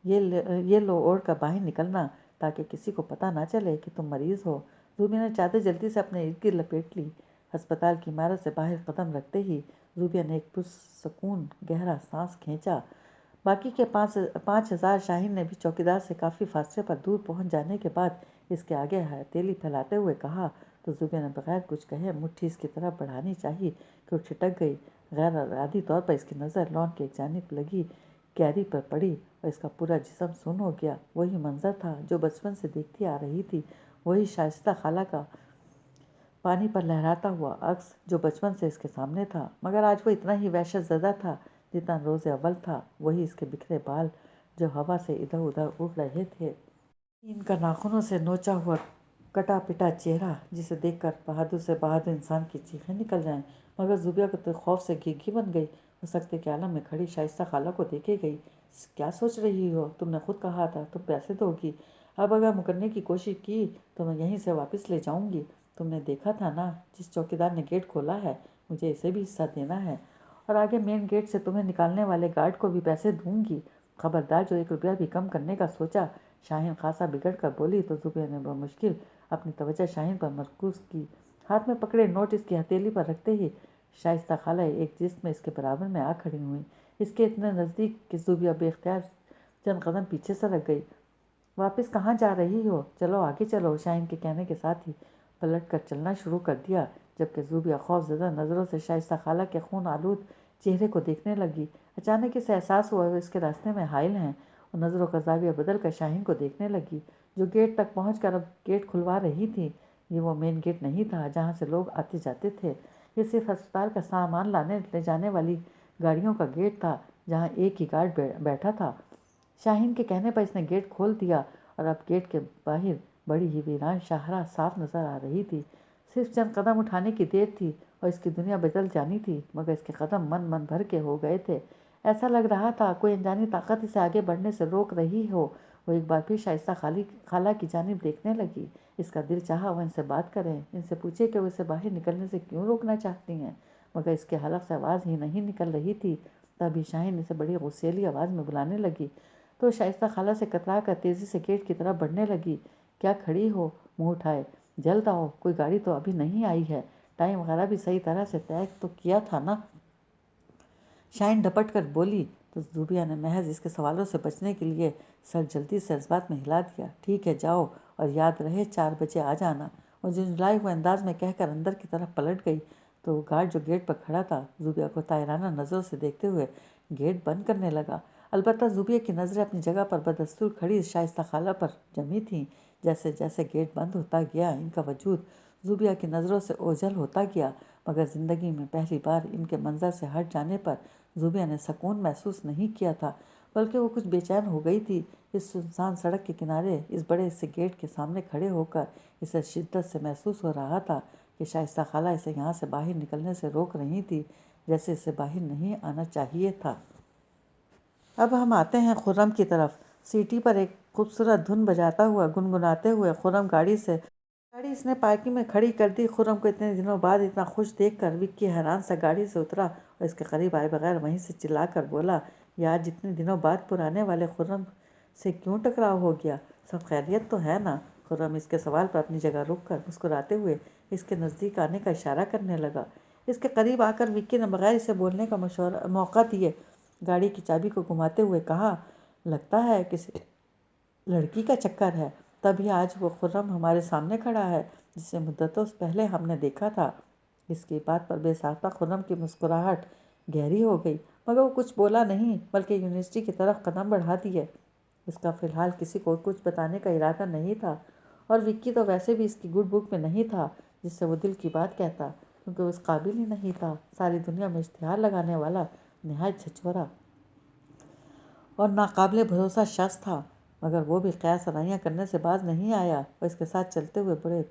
یہ لو اوڑھ کر باہر نکلنا تاکہ کسی کو پتہ نہ چلے کہ تم مریض ہو۔ زوبیہ نے چادر جلدی سے اپنے ارد گرد لپیٹ لی۔ ہسپتال کی عمارت سے باہر قدم رکھتے ہی زوبیہ نے ایک پرسکون گہرا سانس کھینچا۔ باقی کے 5000 شاہین نے بھی چوکیدار سے کافی فاصلے پر دور پہنچ جانے کے بعد اس کے آگے ہتھیلی پھیلاتے ہوئے کہا تو زوبیہ نے بغیر کچھ کہے مٹھی اس کی طرف بڑھانی چاہی کہ وہ چھٹک گئی۔ غیر ارادی طور پر اس کی نظر لان کی ایک جانب لگی کیاری پر پڑی اور اس کا پورا جسم سن ہو گیا۔ وہی منظر تھا جو بچپن سے دیکھتی آ رہی تھی، وہی شائستہ خالہ کا پانی پر لہراتا ہوا عکس جو بچپن سے اس کے سامنے تھا، مگر آج وہ اتنا ہی وحشت زدہ تھا جتنا روز اول تھا۔ وہی اس کے بکھرے بال جو ہوا سے ادھر ادھر اڑ رہے تھے، ان کا ناخنوں سے نوچا ہوا کٹا پٹا چہرہ جسے دیکھ کر بہادر سے بہادر انسان کی چیخیں نکل جائیں۔ مگر زوبیہ کو تو خوف سے گھی بن گئی۔ وہ سکتے کے عالم میں کھڑی شائستہ خالہ کو دیکھے گئی۔ کیا سوچ رہی ہو؟ تم نے خود کہا تھا تم پیسے دو گی، اب اگر مکرنے کی کوشش کی تو میں یہیں سے واپس لے جاؤں گی۔ تم نے دیکھا تھا نا جس چوکیدار نے گیٹ کھولا ہے، مجھے اسے بھی حصہ دینا ہے، اور آگے مین گیٹ سے تمہیں نکالنے والے گارڈ کو بھی پیسے دوں گی۔ خبردار جو 1 روپیہ بھی کم کرنے کا سوچا۔ شاہین خاصا بگڑ کر بولی تو زوبیہ نے بمشکل اپنی توجہ شاہین پر مرکوز کی۔ ہاتھ میں پکڑے نوٹ اس کی ہتھیلی پر رکھتے ہی شائستہ خالہ ایک جست میں اس کے برابر میں آ کھڑی ہوئیں، اس کے اتنے نزدیک کہ زوبیہ بے اختیار چند قدم پیچھے سرک گئی۔ واپس کہاں جا رہی ہو؟ چلو آگے چلو، شاہین کے کہنے کے ساتھ ہی پلٹ کر چلنا شروع کر دیا، جبکہ زوبیہ خوف زدہ نظروں سے شائستہ خالہ کے خون آلود چہرے کو دیکھنے لگی۔ اچانک اسے احساس ہوا وہ اس کے راستے میں حائل ہیں۔ وہ نظروں کا زاویہ بدل کر شاہین کو دیکھنے لگی، جو گیٹ تک پہنچ کر اب گیٹ کھلوا رہی تھی۔ یہ وہ مین گیٹ نہیں تھا جہاں سے لوگ آتے جاتے تھے، یہ صرف ہسپتال کا سامان لانے لے جانے والی گاڑیوں کا گیٹ تھا، جہاں ایک ہی گارڈ بیٹھا تھا۔ شاہین کے کہنے پر اس نے گیٹ کھول دیا اور اب گیٹ کے باہر بڑی ہی ویران شاہراہ صاف نظر آ رہی تھی۔ صرف چند قدم اٹھانے کی دیر تھی اور اس کی دنیا بدل جانی تھی، مگر اس کے قدم من بھر کے ہو گئے تھے۔ ایسا لگ رہا تھا کوئی انجانی طاقت اسے آگے بڑھنے سے روک رہی ہو۔ وہ ایک بار پھر شائستہ خالہ کی جانب دیکھنے لگی۔ اس کا دل چاہا وہ ان سے بات کرے، ان سے پوچھے کہ وہ اسے باہر نکلنے سے کیوں روکنا چاہتی ہیں، مگر اس کے حلق سے آواز ہی نہیں نکل رہی تھی۔ تبھی شاہین اسے بڑی غصیلی آواز میں بلانے لگی تو شائستہ خالہ سے کترا کر تیزی سے گیٹ کی طرف بڑھنے لگی۔ کیا کھڑی ہو، منہ اٹھائے، جلد آؤ، کوئی گاڑی تو ابھی نہیں آئی ہے، ٹائم وغیرہ بھی صحیح طرح سے طے تو کیا تھا نا؟ شاہین ڈپٹ کر بولی تو زوبیہ نے محض اس کے سوالوں سے بچنے کے لیے سر جلدی سے اس بات میں ہلا دیا۔ ٹھیک ہے جاؤ، اور یاد رہے 4 بجے آ جانا۔ اور جھنجھلائے ہوئے انداز میں کہہ کر اندر کی طرف پلٹ گئی تو وہ گارڈ جو گیٹ پر کھڑا تھا زوبیہ کو طائرانہ نظروں سے دیکھتے ہوئے گیٹ بند کرنے لگا۔ البتہ زوبیہ کی نظریں اپنی جگہ پر بدستور کھڑی شائستہ خالہ پر جمی تھیں۔ جیسے جیسے گیٹ بند ہوتا گیا ان کا وجود زوبیہ کی نظروں سے اوجھل ہوتا گیا، مگر زندگی میں پہلی بار ان کے منظر سے ہٹ جانے پر زوبیہ نے سکون محسوس نہیں کیا تھا، بلکہ وہ کچھ بے چین ہو گئی تھی۔ اس سنسان سڑک کے کنارے اس بڑے سے گیٹ کے سامنے کھڑے ہو کر اسے شدت سے محسوس ہو رہا تھا کہ شائستہ خالہ اسے یہاں سے باہر نکلنے سے روک رہی تھی، جیسے اسے باہر نہیں آنا چاہیے تھا۔ اب ہم آتے ہیں خرم کی طرف۔ سیٹی پر ایک خوبصورت دھن بجاتا ہوا گنگناتے ہوئے خرم گاڑی اس نے پارکنگ میں کھڑی کر دی۔ خرم کو اتنے دنوں بعد اتنا خوش دیکھ کر وکی حیران سا گاڑی سے اترا اور اس کے قریب آئے بغیر وہیں سے چلا کر بولا، یہ آج اتنے دنوں بعد پرانے والے خرم سے کیوں ٹکراؤ ہو گیا؟ سب خیریت تو ہے نا؟ خرم اس کے سوال پر اپنی جگہ رک کر مسکراتے ہوئے اس کے نزدیک آنے کا اشارہ کرنے لگا۔ اس کے قریب آ کر وکی نے بغیر اسے بولنے کا موقع دیے گاڑی کی چابی کو گھماتے ہوئے کہا، لگتا ہے کسی لڑکی کا چکر ہے، تبھی آج وہ خرم ہمارے سامنے کھڑا ہے جسے مدتوں پہلے ہم نے دیکھا تھا۔ اس کی بات پر بے ساختہ خرم کی مسکراہٹ گہری ہو گئی، مگر وہ کچھ بولا نہیں بلکہ یونیورسٹی کی طرف قدم بڑھا دیے۔ اس کا فی الحال کسی کو کچھ بتانے کا ارادہ نہیں تھا، اور وکی تو ویسے بھی اس کی گڈ بک میں نہیں تھا جس سے وہ دل کی بات کہتا، کیونکہ وہ اس قابل ہی نہیں تھا۔ ساری دنیا میں اشتہار لگانے والا نہایت جھچورا اور ناقابل بھروسہ شخص تھا، مگر وہ بھی قیاس آرائیاں کرنے سے باز نہیں آیا اور اس کے ساتھ چلتے ہوئے بڑے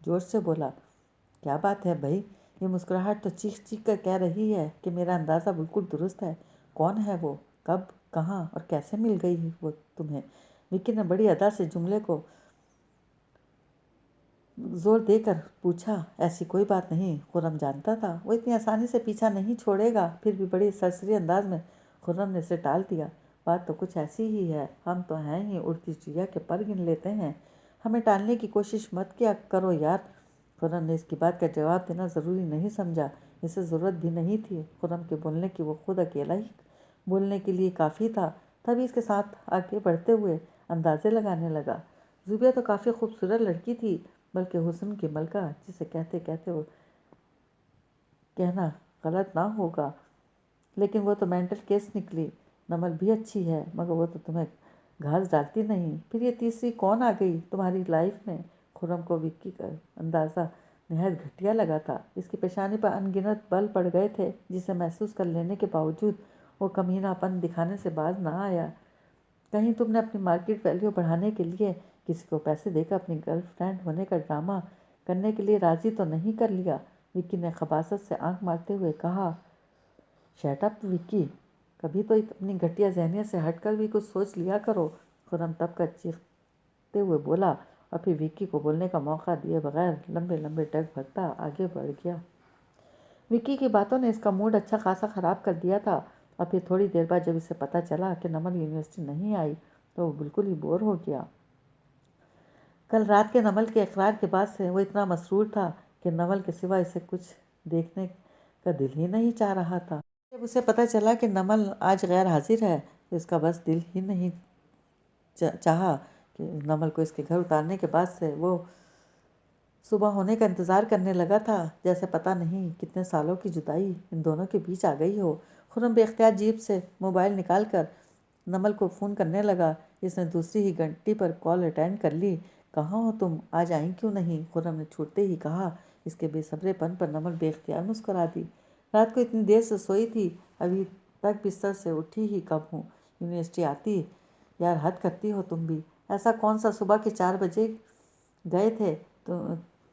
جوش سے بولا، کیا بات ہے بھائی؟ یہ مسکراہٹ تو چیخ چیخ کر کہہ رہی ہے کہ میرا اندازہ بالکل درست ہے۔ کون ہے وہ؟ کب، کہاں اور کیسے مل گئی وہ تمہیں؟ وکی نے بڑی ادا سے جملے کو زور دے کر پوچھا۔ ایسی کوئی بات نہیں، خرم جانتا تھا وہ اتنی آسانی سے پیچھا نہیں چھوڑے گا، پھر بھی بڑی سرسری انداز میں خرم نے اسے ٹال دیا۔ بات تو کچھ ایسی ہی ہے، ہم تو ہیں ہی اڑتی چڑیا کے پر گن لیتے ہیں، ہمیں ٹالنے کی کوشش مت کیا کرو یار۔ خرم نے اس کی بات کا جواب دینا ضروری نہیں سمجھا، اسے ضرورت بھی نہیں تھی خرم کے بولنے کی، وہ خود اکیلا ہی بولنے کے لیے کافی تھا۔ تبھی اس کے ساتھ آگے بڑھتے ہوئے اندازے لگانے لگا، زوبیہ تو کافی خوبصورت لڑکی تھی، بلکہ حسن کی ملکہ جسے کہتے کہتے وہ کہنا غلط نہ ہوگا، لیکن وہ تو مینٹل کیس نکلی۔ نمل بھی اچھی ہے، مگر وہ تو تمہیں گھاس ڈالتی نہیں۔ پھر یہ تیسری کون آ گئی تمہاری لائف میں؟ خرم کو وکی کا اندازہ نہایت گھٹیا لگا تھا۔ اس کی پیشانی پر ان گنت بل پڑ گئے تھے جسے محسوس کر لینے کے باوجود وہ کمینہ پن دکھانے سے باز نہ آیا۔ کہیں تم نے اپنی مارکیٹ ویلیو بڑھانے کے لیے کسی کو پیسے دے کر اپنی گرل فرینڈ ہونے کا ڈرامہ کرنے کے لیے راضی تو نہیں کر لیا؟ وکی نے خباثت سے آنکھ مارتے ہوئے کہا۔ شٹ اپ وکی، کبھی تو اپنی گھٹیا ذہنیت سے ہٹ کر بھی کچھ سوچ لیا کرو۔ خرم تب کر چیختے ہوئے بولا اور پھر وکی کو بولنے کا موقع دیے بغیر لمبے لمبے ڈگ بھرتا آگے بڑھ گیا۔ وکی کی باتوں نے اس کا موڈ اچھا خاصا خراب کر دیا تھا، اور پھر تھوڑی دیر بعد جب اسے پتہ چلا کہ نمل یونیورسٹی نہیں آئی تو وہ بالکل ہی بور ہو گیا۔ کل رات کے نمل کے اقرار کے بعد سے وہ اتنا مسرور تھا کہ نمل کے سوا اسے کچھ دیکھنے کا دل ہی نہیں چاہ رہا تھا۔ جب اسے پتہ چلا کہ نمل آج غیر حاضر ہے تو اس کا بس دل ہی نہیں چاہا کہ نمل کو اس کے گھر اتارنے کے بعد سے وہ صبح ہونے کا انتظار کرنے لگا تھا، جیسے پتہ نہیں کتنے سالوں کی جدائی ان دونوں کے بیچ آ گئی ہو۔ خرم بے اختیار جیب سے موبائل نکال کر نمل کو فون کرنے لگا۔ اس نے دوسری ہی گھنٹی پر کال اٹینڈ کر لی۔ کہاں ہو تم؟ آج آئیں کیوں نہیں؟ خرم نے چھوٹتے ہی کہا۔ اس کے بے صبرے پن پر نمل بے اختیار مسکرا دی۔ رات کو اتنی دیر سے سوئی تھی، ابھی تک بستر سے اٹھی ہی کب ہوں؟ یونیورسٹی آتی؟ یار حد کرتی ہو تم بھی۔ ایسا کون سا صبح کے 4 بجے گئے تھے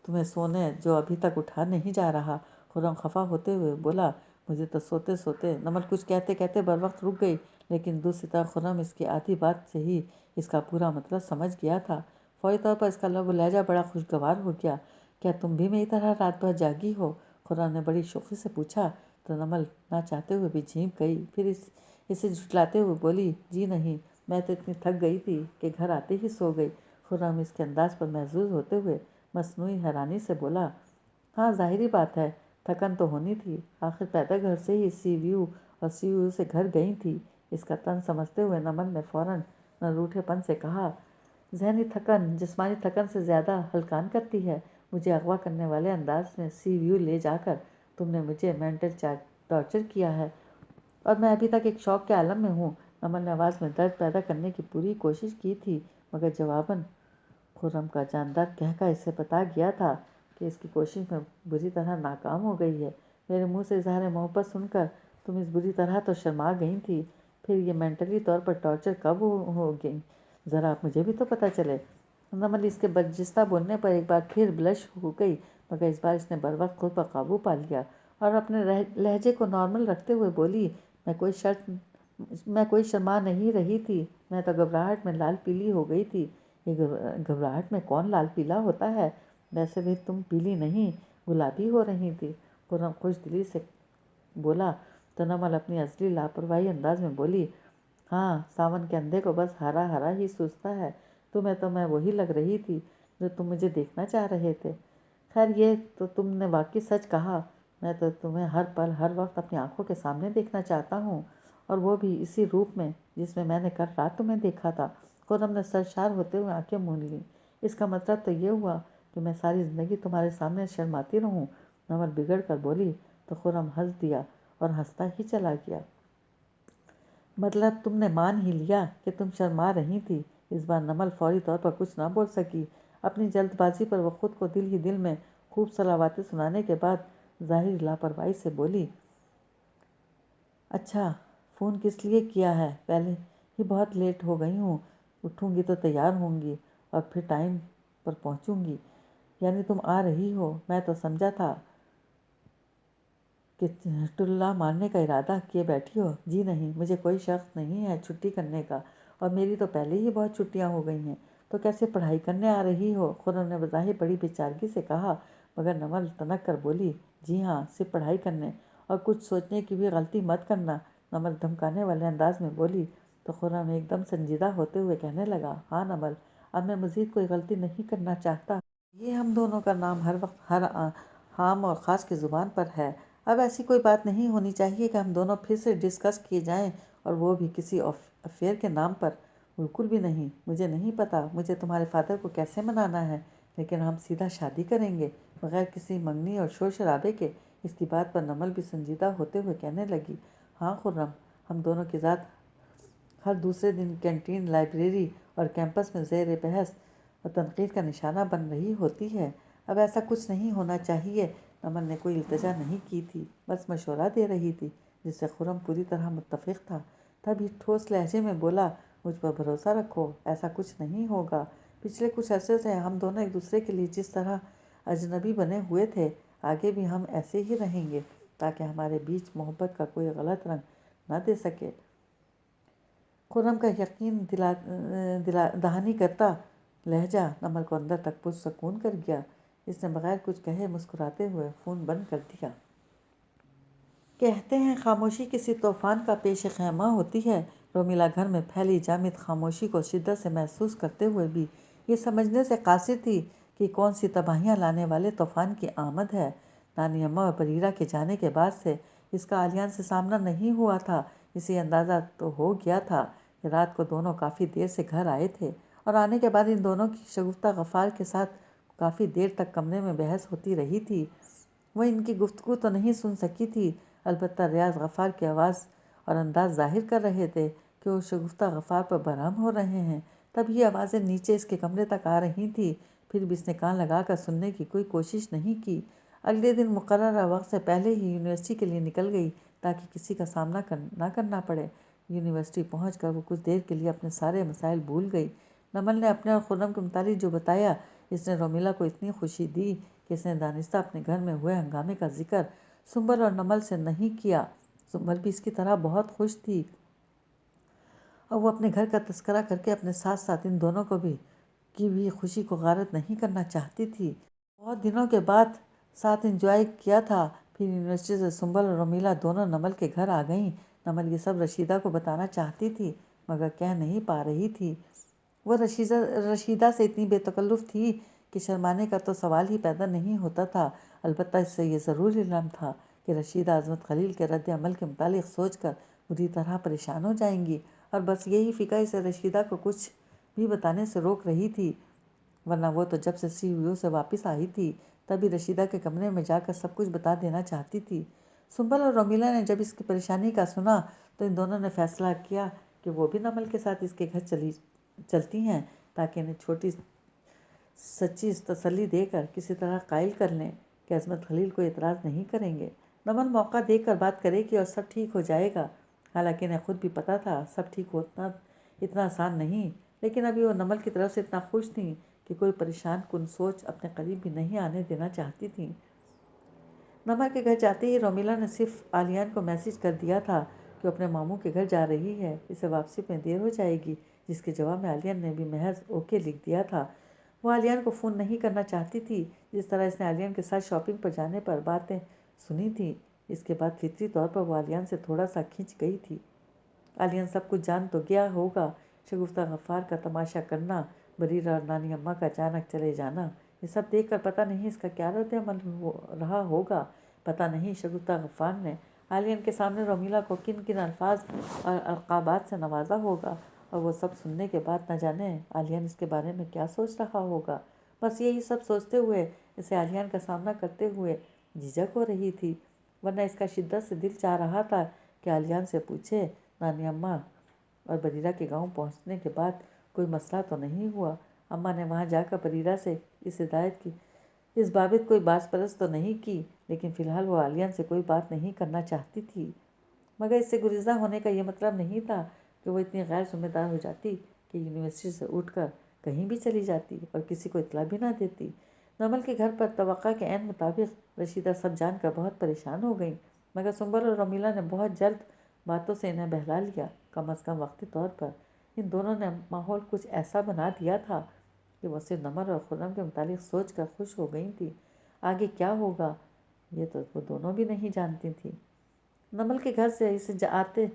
تمہیں سونے جو ابھی تک اٹھا نہیں جا رہا؟ خرم خفا ہوتے ہوئے بولا۔ مجھے تو سوتے سوتے نمل کچھ کہتے کہتے بر وقت رک گئی، لیکن دوسری طرف خرم اس کی آدھی بات سے ہی اس کا پورا مطلب سمجھ گیا تھا۔ فوری طور پر اس کا لب و لہجہ بڑا خوشگوار ہو گیا۔ کیا تم بھی میری طرح رات بھر جاگی ہو؟ خرم نے بڑی شوخی سے پوچھا تو نمل نہ چاہتے ہوئے بھی جھینک گئی، پھر اسے جھٹلاتے ہوئے بولی، جی نہیں، میں تو اتنی تھک گئی تھی کہ گھر آتے ہی سو گئی۔ خرم اس کے انداز پر محظوظ ہوتے ہوئے مصنوعی حیرانی سے بولا، ہاں ظاہری بات ہے، تھکن تو ہونی تھی، آخر پیدا گھر سے ہی سی ویو اور سی ویو سے گھر گئی تھی۔ اس کا طنز سمجھتے ہوئے نمل نے فوراً روٹھے پن سے کہا، ذہنی تھکن جسمانی تھکن سے زیادہ ہلکان کرتی ہے۔ مجھے اغوا کرنے والے انداز میں سی ویو لے جا کر تم نے مجھے مینٹل ٹارچر کیا ہے، اور میں ابھی تک ایک شوق کے عالم میں ہوں۔ نمل نے آواز میں درد پیدا کرنے کی پوری کوشش کی تھی، مگر جواباً خرم کا جاندار کہکا اسے بتا گیا تھا کہ اس کی کوشش میں بری طرح ناکام ہو گئی ہے۔ میرے منہ سے اظہار محبت سن کر تم اس بری طرح تو شرما گئی تھی، پھر یہ مینٹلی طور پر ٹارچر کب ہو گئی؟ ذرا مجھے بھی تو پتہ چلے۔ نمل اس کے برجستہ بولنے پر ایک بار پھر بلش ہو گئی، مگر اس بار اس نے بر وقت خود پر قابو پا لیا اور اپنے لہجے کو نارمل رکھتے ہوئے بولی، میں کوئی شرما نہیں رہی تھی، میں تو گھبراہٹ میں لال پیلی ہو گئی تھی۔ یہ گھبراہٹ میں کون لال پیلا ہوتا ہے؟ ویسے بھی تم پیلی نہیں، گلابی ہو رہی تھی۔ خرم خوش دلی سے بولا تو نمل اپنی اصلی لاپرواہی انداز میں بولی، ہاں، ساون کے اندھے کو بس ہرا ہرا ہی سوزتا ہے، تمہیں تو میں وہی لگ رہی تھی جو تم مجھے دیکھنا چاہ رہے تھے۔ خیر یہ تو تم نے واقعی سچ کہا، میں تو تمہیں ہر پل ہر وقت اپنی آنکھوں کے سامنے دیکھنا چاہتا ہوں، اور وہ بھی اسی روپ میں جس میں میں نے کل رات تمہیں دیکھا تھا۔ خرم نے سرشار ہوتے ہوئے آنکھیں مون لیں۔ اس کا مطلب تو یہ ہوا کہ میں ساری زندگی تمہارے سامنے شرماتی رہوں؟ نمل بگڑ کر بولی تو خرم ہنس دیا اور ہنستا ہی چلا گیا۔ مطلب تم نے مان ہی لیا کہ تم شرما رہی تھی؟ اس بار نمل فوری طور پر کچھ نہ بول سکی۔ اپنی جلد بازی پر وہ خود کو دل ہی دل میں خوب صلواتیں سنانے کے بعد ظاہری لاپرواہی سے بولی، اچھا، فون کس لیے کیا ہے؟ پہلے ہی بہت لیٹ ہو گئی ہوں، اٹھوں گی تو تیار ہوں گی اور پھر ٹائم پر پہنچوں گی۔ یعنی تم آ رہی ہو؟ میں تو سمجھا تھا کہ ٹلا مارنے کا ارادہ کیے بیٹھی ہو۔ جی نہیں، مجھے کوئی شوق نہیں ہے چھٹی کرنے کا، اور میری تو پہلے ہی بہت چھٹیاں ہو گئی ہیں۔ تو کیسے پڑھائی کرنے آ رہی ہو؟ خرم نے بظاہر بڑی بے چارگی سے کہا، مگر نمل تنک کر بولی، جی ہاں، صرف پڑھائی کرنے، اور کچھ سوچنے کی بھی غلطی مت کرنا۔ نمل دھمکانے والے انداز میں بولی تو خرم ایک دم سنجیدہ ہوتے ہوئے کہنے لگا، ہاں نمل، اب میں مزید کوئی غلطی نہیں کرنا چاہتا۔ یہ ہم دونوں کا نام ہر وقت ہر عام اور خاص کی زبان پر ہے۔ اب ایسی کوئی بات نہیں ہونی چاہیے کہ ہم دونوں پھر سے ڈسکس کیے جائیں، اور وہ بھی کسی افیئر کے نام پر۔ بالکل بھی نہیں۔ مجھے نہیں پتا مجھے تمہارے فادر کو کیسے منانا ہے، لیکن ہم سیدھا شادی کریں گے، بغیر کسی منگنی اور شور شرابے کے۔ اس کی بات پر نمل بھی سنجیدہ ہوتے ہوئے کہنے لگی، ہاں خرم، ہم دونوں کی ذات ہر دوسرے دن کینٹین، لائبریری اور کیمپس میں زیر بحث اور تنقید کا نشانہ بن رہی ہوتی ہے۔ اب ایسا کچھ نہیں ہونا چاہیے۔ نمل نے کوئی التجا نہیں کی تھی، بس مشورہ دے رہی تھی، جس سے خرم پوری طرح متفق تھا۔ تب ہی ٹھوس لہجے میں بولا، مجھ پر بھروسہ رکھو، ایسا کچھ نہیں ہوگا۔ پچھلے کچھ عرصے سے ہم دونوں ایک دوسرے کے لیے جس طرح اجنبی بنے ہوئے تھے، آگے بھی ہم ایسے ہی رہیں گے، تاکہ ہمارے بیچ محبت کا کوئی غلط رنگ نہ دے سکے۔ خرم کا یقین دہانی کرتا لہجہ نمل کو اندر تک پرسکون کر گیا۔ اس نے بغیر کچھ کہے مسکراتے ہوئے فون بند کر دیا۔ کہتے ہیں خاموشی کسی طوفان کا پیش خیمہ ہوتی ہے۔ رومیلا گھر میں پھیلی جامد خاموشی کو شدت سے محسوس کرتے ہوئے بھی یہ سمجھنے سے قاصر تھی کہ کون سی تباہیاں لانے والے طوفان کی آمد ہے۔ نانی اماں اور بریرہ کے جانے کے بعد سے اس کا علیان سے سامنا نہیں ہوا تھا، اسی اندازہ تو ہو گیا تھا کہ رات کو دونوں کافی دیر سے گھر آئے تھے اور آنے کے بعد ان دونوں کی شگفتہ غفار کے ساتھ کافی دیر تک کمرے میں بحث ہوتی رہی تھی۔ وہ ان کی گفتگو تو نہیں سن سکی تھی، البتہ ریاض غفار کی آواز اور انداز ظاہر کر رہے تھے کہ وہ شگفتہ غفار پر برہم ہو رہے ہیں۔ تب یہ آوازیں نیچے اس کے کمرے تک آ رہی تھیں، پھر بھی اس نے کان لگا کر سننے کی کوئی کوشش نہیں کی۔ اگلے دن مقررہ وقت سے پہلے ہی یونیورسٹی کے لیے نکل گئی تاکہ کسی کا سامنا نہ کرنا پڑے۔ یونیورسٹی پہنچ کر وہ کچھ دیر کے لیے اپنے سارے مسائل بھول گئی۔ نمل نے اپنے اور خرم کے متعلق جو بتایا، اس نے رومیلا کو اتنی خوشی دی کہ اس نے دانستہ اپنے گھر میں ہوئے ہنگامے کا ذکر سنبل اور نمل سے نہیں کیا۔ سنبل بھی اس کی طرح بہت خوش تھی اور وہ اپنے گھر کا تذکرہ کر کے اپنے ساتھ ساتھ ان دونوں کو بھی کی بھی خوشی کو غارت نہیں کرنا چاہتی تھی۔ بہت دنوں کے بعد ساتھ انجوائے کیا تھا۔ پھر یونیورسٹی سے سنبل اور رومیلا دونوں نمل کے گھر آ گئیں۔ نمل یہ سب رشیدہ کو بتانا چاہتی تھی مگر کہہ نہیں پا رہی تھی۔ وہ رشیدہ سے اتنی بے تکلف تھی کہ شرمانے کا تو سوال ہی پیدا نہیں ہوتا تھا۔ البتہ اس سے یہ ضرور علم تھا کہ رشیدہ عظمت خلیل کے رد عمل کے متعلق سوچ کر بری طرح پریشان ہو جائیں گی، اور بس یہی فکر اسے رشیدہ کو کچھ بھی بتانے سے روک رہی تھی، ورنہ وہ تو جب سے CU سے واپس آئی تھی تبھی رشیدہ کے کمرے میں جا کر سب کچھ بتا دینا چاہتی تھی۔ سنبل اور رومیلا نے جب اس کی پریشانی کا سنا تو ان دونوں نے فیصلہ کیا کہ وہ بھی نمل کے ساتھ اس کے گھر چلتی ہیں تاکہ انہیں چھوٹی سچی تسلی دے کر کسی طرح قائل کر لیں کہ عظمت خلیل کو اعتراض نہیں کریں گے۔ نمل موقع دیکھ کر بات کرے گی اور سب ٹھیک ہو جائے گا۔ حالانکہ انہیں خود بھی پتہ تھا سب ٹھیک ہونا اتنا آسان نہیں، لیکن ابھی وہ نمل کی طرف سے اتنا خوش تھیں کہ کوئی پریشان کن سوچ اپنے قریب بھی نہیں آنے دینا چاہتی تھیں۔ نمل کے گھر جاتے ہی رومیلا نے صرف عالیان کو میسج کر دیا تھا کہ وہ اپنے ماموں کے گھر جا رہی ہے، اسے واپسی میں دیر ہو جائے گی، جس کے جواب میں عالیان نے بھی محض اوکے لکھ دیا تھا۔ وہ عالیان کو فون نہیں کرنا چاہتی تھی، جس طرح اس نے عالیان کے ساتھ شاپنگ پر جانے پر باتیں سنی تھیں۔ اس کے بعد فطری طور پر وہ عالیان سے تھوڑا سا کھنچ گئی تھی۔ عالیان سب کچھ جان تو گیا ہوگا، شگفتہ غفار کا تماشا کرنا، بریرہ اور نانی اماں کا اچانک چلے جانا، یہ سب دیکھ کر پتہ نہیں اس کا کیا رد عمل رہا ہوگا۔ پتہ نہیں شگفتہ غفار نے عالیان کے سامنے رومیلا کو کن کن الفاظ اور القابات سے نوازا ہوگا، اور وہ سب سننے کے بعد نہ جانے عالیان اس کے بارے میں کیا سوچ رہا ہوگا۔ بس یہی سب سوچتے ہوئے اسے عالیان کا سامنا کرتے ہوئے جھجک ہو رہی تھی، ورنہ اس کا شدت سے دل چاہ رہا تھا کہ عالیان سے پوچھے نانی اماں اور بریرہ کے گاؤں پہنچنے کے بعد کوئی مسئلہ تو نہیں ہوا؟ اماں نے وہاں جا کر بریرہ سے اس ہدایت کی اس بابت کوئی باز پرس تو نہیں کی، لیکن فی الحال وہ عالیان سے کوئی بات نہیں کرنا چاہتی تھی۔ مگر اس سے گریزاں ہونے کا یہ مطلب نہیں تھا کہ وہ اتنی غیر ذمہ دار ہو جاتی کہ یونیورسٹی سے اٹھ کر کہیں بھی چلی جاتی اور کسی کو اطلاع بھی نہ دیتی۔ نمل کے گھر پر توقع کے عین مطابق رشیدہ سب جان کر بہت پریشان ہو گئیں، مگر سنبل اور رومیلا نے بہت جلد باتوں سے انہیں بہلا لیا۔ کم از کم وقتی طور پر ان دونوں نے ماحول کچھ ایسا بنا دیا تھا کہ وہ صرف نمل اور خرم کے متعلق سوچ کر خوش ہو گئی تھی۔ آگے کیا ہوگا یہ تو وہ دونوں بھی نہیں جانتی تھیں۔ نمل کے گھر سے اسے آتے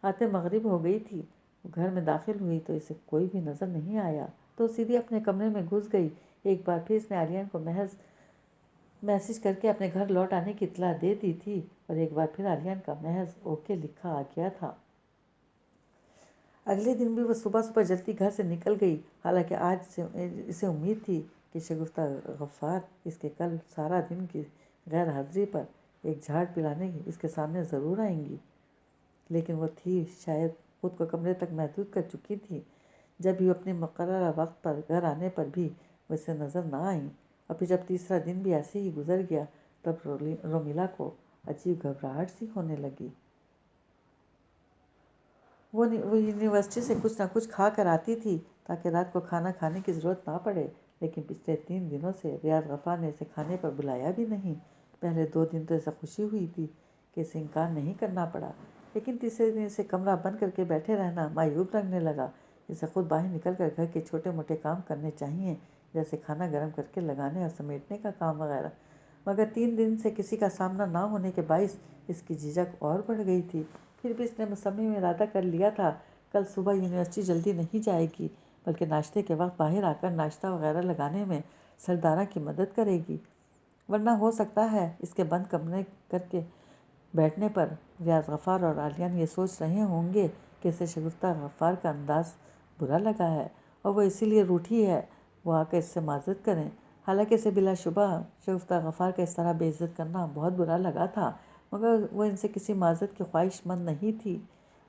آتے مغرب ہو گئی تھی۔ وہ گھر میں داخل ہوئی تو اسے کوئی بھی نظر نہیں آیا تو سیدھی اپنے کمرے میں گھس گئی۔ ایک بار پھر اس نے عالیان کو محض میسج کر کے اپنے گھر لوٹ آنے کی اطلاع دے دی تھی، اور ایک بار پھر عالیان کا محض اوکے لکھا آ گیا تھا۔ اگلے دن بھی وہ صبح صبح جلدی گھر سے نکل گئی، حالانکہ آج اسے امید تھی کہ شگفتہ غفار اس کے کل سارا دن کی غیر حاضری پر ایک جھاڑ پلانے اس کے سامنے ضرور آئیں گی، لیکن وہ تھی شاید خود کو کمرے تک محدود کر چکی تھی۔ جب بھی اپنے مقررہ وقت پر گھر آنے پر بھی وہ اسے نظر نہ آئیں، اور پھر جب تیسرا دن بھی ایسے ہی گزر گیا تب رومیلا کو عجیب گھبراہٹ سی ہونے لگی۔ وہ یونیورسٹی سے کچھ نہ کچھ کھا کر آتی تھی تاکہ رات کو کھانا کھانے کی ضرورت نہ پڑے، لیکن پچھلے 3 دنوں سے ریاض غفار نے اسے کھانے پر بلایا بھی نہیں۔ پہلے 2 دن تو اسے خوشی ہوئی تھی کہ اسے انکار نہیں کرنا پڑا، لیکن تیسرے دن اسے کمرہ بند کر کے بیٹھے رہنا معیوب لگنے لگا۔ اسے خود باہر نکل کر گھر کے چھوٹے موٹے کام کرنے چاہیے، جیسے کھانا گرم کر کے لگانے اور سمیٹنے کا کام وغیرہ، مگر 3 دن سے کسی کا سامنا نہ ہونے کے باعث اس کی جھجک اور بڑھ گئی تھی۔ پھر بھی اس نے مصمم ارادہ کر لیا تھا کل صبح یونیورسٹی جلدی نہیں جائے گی، بلکہ ناشتے کے وقت باہر آ کر ناشتہ وغیرہ لگانے میں سردارہ کی مدد کرے گی، ورنہ ہو سکتا ہے اس کے بند کمرے کر کے بیٹھنے پر ریاض غفار اور عالیان یہ سوچ رہے ہوں گے کہ اسے شگفتہ غفار کا انداز برا لگا ہے، اور وہ اسی لیے روٹھی ہے، وہ آ کے اس سے معذرت کریں۔ حالانکہ اسے بلا شبہ شگفتہ غفار کا اس طرح بے عزت کرنا بہت برا لگا تھا، مگر وہ ان سے کسی معذرت کی خواہش مند نہیں تھی،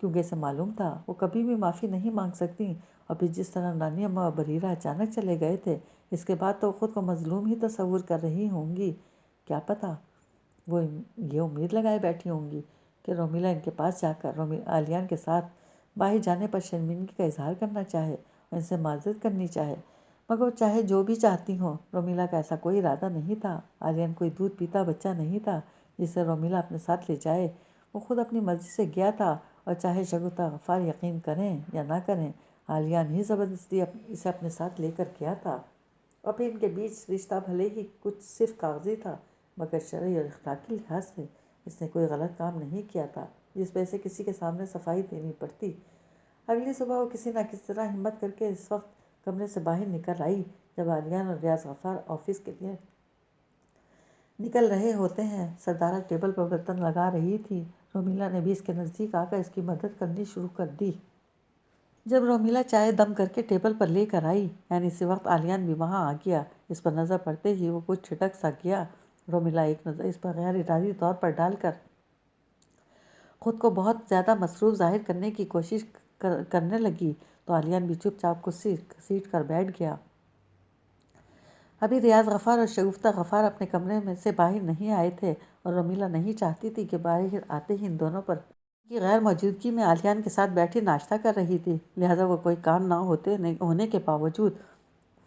کیونکہ اسے معلوم تھا وہ کبھی بھی معافی نہیں مانگ سکتی۔ اور پھر جس طرح نانی اماں اور بریرہ اچانک چلے گئے تھے، اس کے بعد تو خود کو مظلوم ہی تصور کر رہی ہوں گی۔ کیا پتہ وہ یہ امید لگائے بیٹھی ہوں گی کہ رومیلا ان کے پاس جا کر آلیان کے ساتھ باہر جانے پر شرمندگی کا اظہار کرنا چاہے اور ان سے معذرت کرنی چاہے، مگر وہ چاہے جو بھی چاہتی ہوں، رومیلا کا ایسا کوئی ارادہ نہیں تھا۔ آلیان کوئی دودھ پیتا بچہ نہیں تھا جسے رومیلا اپنے ساتھ لے جائے۔ وہ خود اپنی مرضی سے گیا تھا، اور چاہے شگفتہ غفار یقین کریں یا نہ کریں، آلیان ہی زبردستی اسے اپنے ساتھ لے کر گیا تھا۔ اور پھر ان کے بیچ رشتہ بھلے ہی کچھ صرف کاغذی تھا، مگر شرعی اور اخلاقی لحاظ سے اس نے کوئی غلط کام نہیں کیا تھا جس وجہ سے کسی کے سامنے صفائی دینی پڑتی۔ اگلی صبح وہ کسی نہ کسی طرح ہمت کر کے اس وقت کمرے سے باہر نکل آئی جب آلیان اور ریاض غفار آفس کے لیے نکل رہے ہوتے ہیں۔ سردارہ ٹیبل پر برتن لگا رہی تھی۔ رومیلا نے بھی اس کے نزدیک آ کر اس کی مدد کرنی شروع کر دی۔ جب رومیلا چائے دم کر کے ٹیبل پر لے کر آئی، یعنی اسی وقت آلیان بھی وہاں آ گیا۔ اس پر نظر پڑتے ہی وہ کچھ ٹھٹک سا گیا۔ رومیلا ایک نظر اس پر غیر ارادی طور پر ڈال کر خود کو بہت زیادہ مصروف ظاہر کرنے کی کوشش کرنے لگی تو آلیان بھی چپ چاپ کرسی گھسیٹ کر بیٹھ گیا۔ ابھی ریاض غفار اور شگفتہ غفار اپنے کمرے میں سے باہر نہیں آئے تھے، اور رومیلا نہیں چاہتی تھی کہ باہر آتے ہی ان دونوں پر ان کی غیر موجودگی میں آلیان کے ساتھ بیٹھی ناشتہ کر رہی تھی، لہٰذا وہ کوئی کام نہ ہونے کے باوجود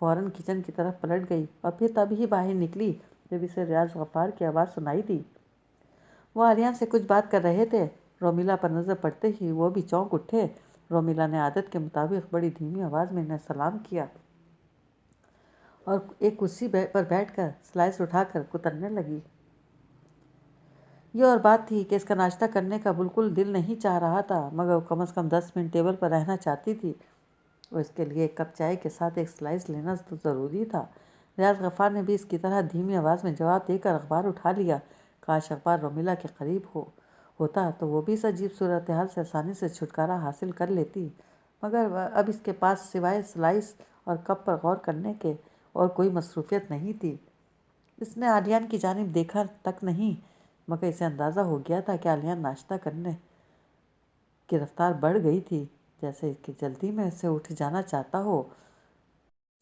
فوراً کچن کی طرف پلٹ گئی، اور پھر تب ہی باہر نکلی جب اسے ریاض غفار کی آواز سنائی دی۔ وہ آلیان سے کچھ بات کر رہے تھے۔ رومیلا پر نظر پڑتے ہی وہ بھی چونک اٹھے۔ رومیلا نے عادت کے مطابق بڑی دھیمی آواز میں انہیں سلام کیا اور ایک کرسی پر بیٹھ کر سلائس اٹھا کر کترنے لگی۔ یہ اور بات تھی کہ اس کا ناشتہ کرنے کا بالکل دل نہیں چاہ رہا تھا، مگر وہ کم از کم 10 منٹ ٹیبل پر رہنا چاہتی تھی، اور اس کے لیے ایک کپ چائے کے ساتھ ایک سلائس لینا تو ضروری تھا۔ ریاض غفار نے بھی اس کی طرح دھیمی آواز میں جواب دے کر اخبار اٹھا لیا۔ کاش اخبار رومیلا کے قریب ہوتا تو وہ بھی اس عجیب صورتحال سے آسانی سے چھٹکارا حاصل کر لیتی، مگر اب اس کے پاس سوائے سلائس اور کپ پر غور کرنے کے اور کوئی مصروفیت نہیں تھی۔ اس نے آلیان کی جانب دیکھا تک نہیں، مگر اسے اندازہ ہو گیا تھا کہ آلیان ناشتہ کرنے کی رفتار بڑھ گئی تھی، جیسے کہ جلدی میں اسے اٹھ جانا چاہتا ہو،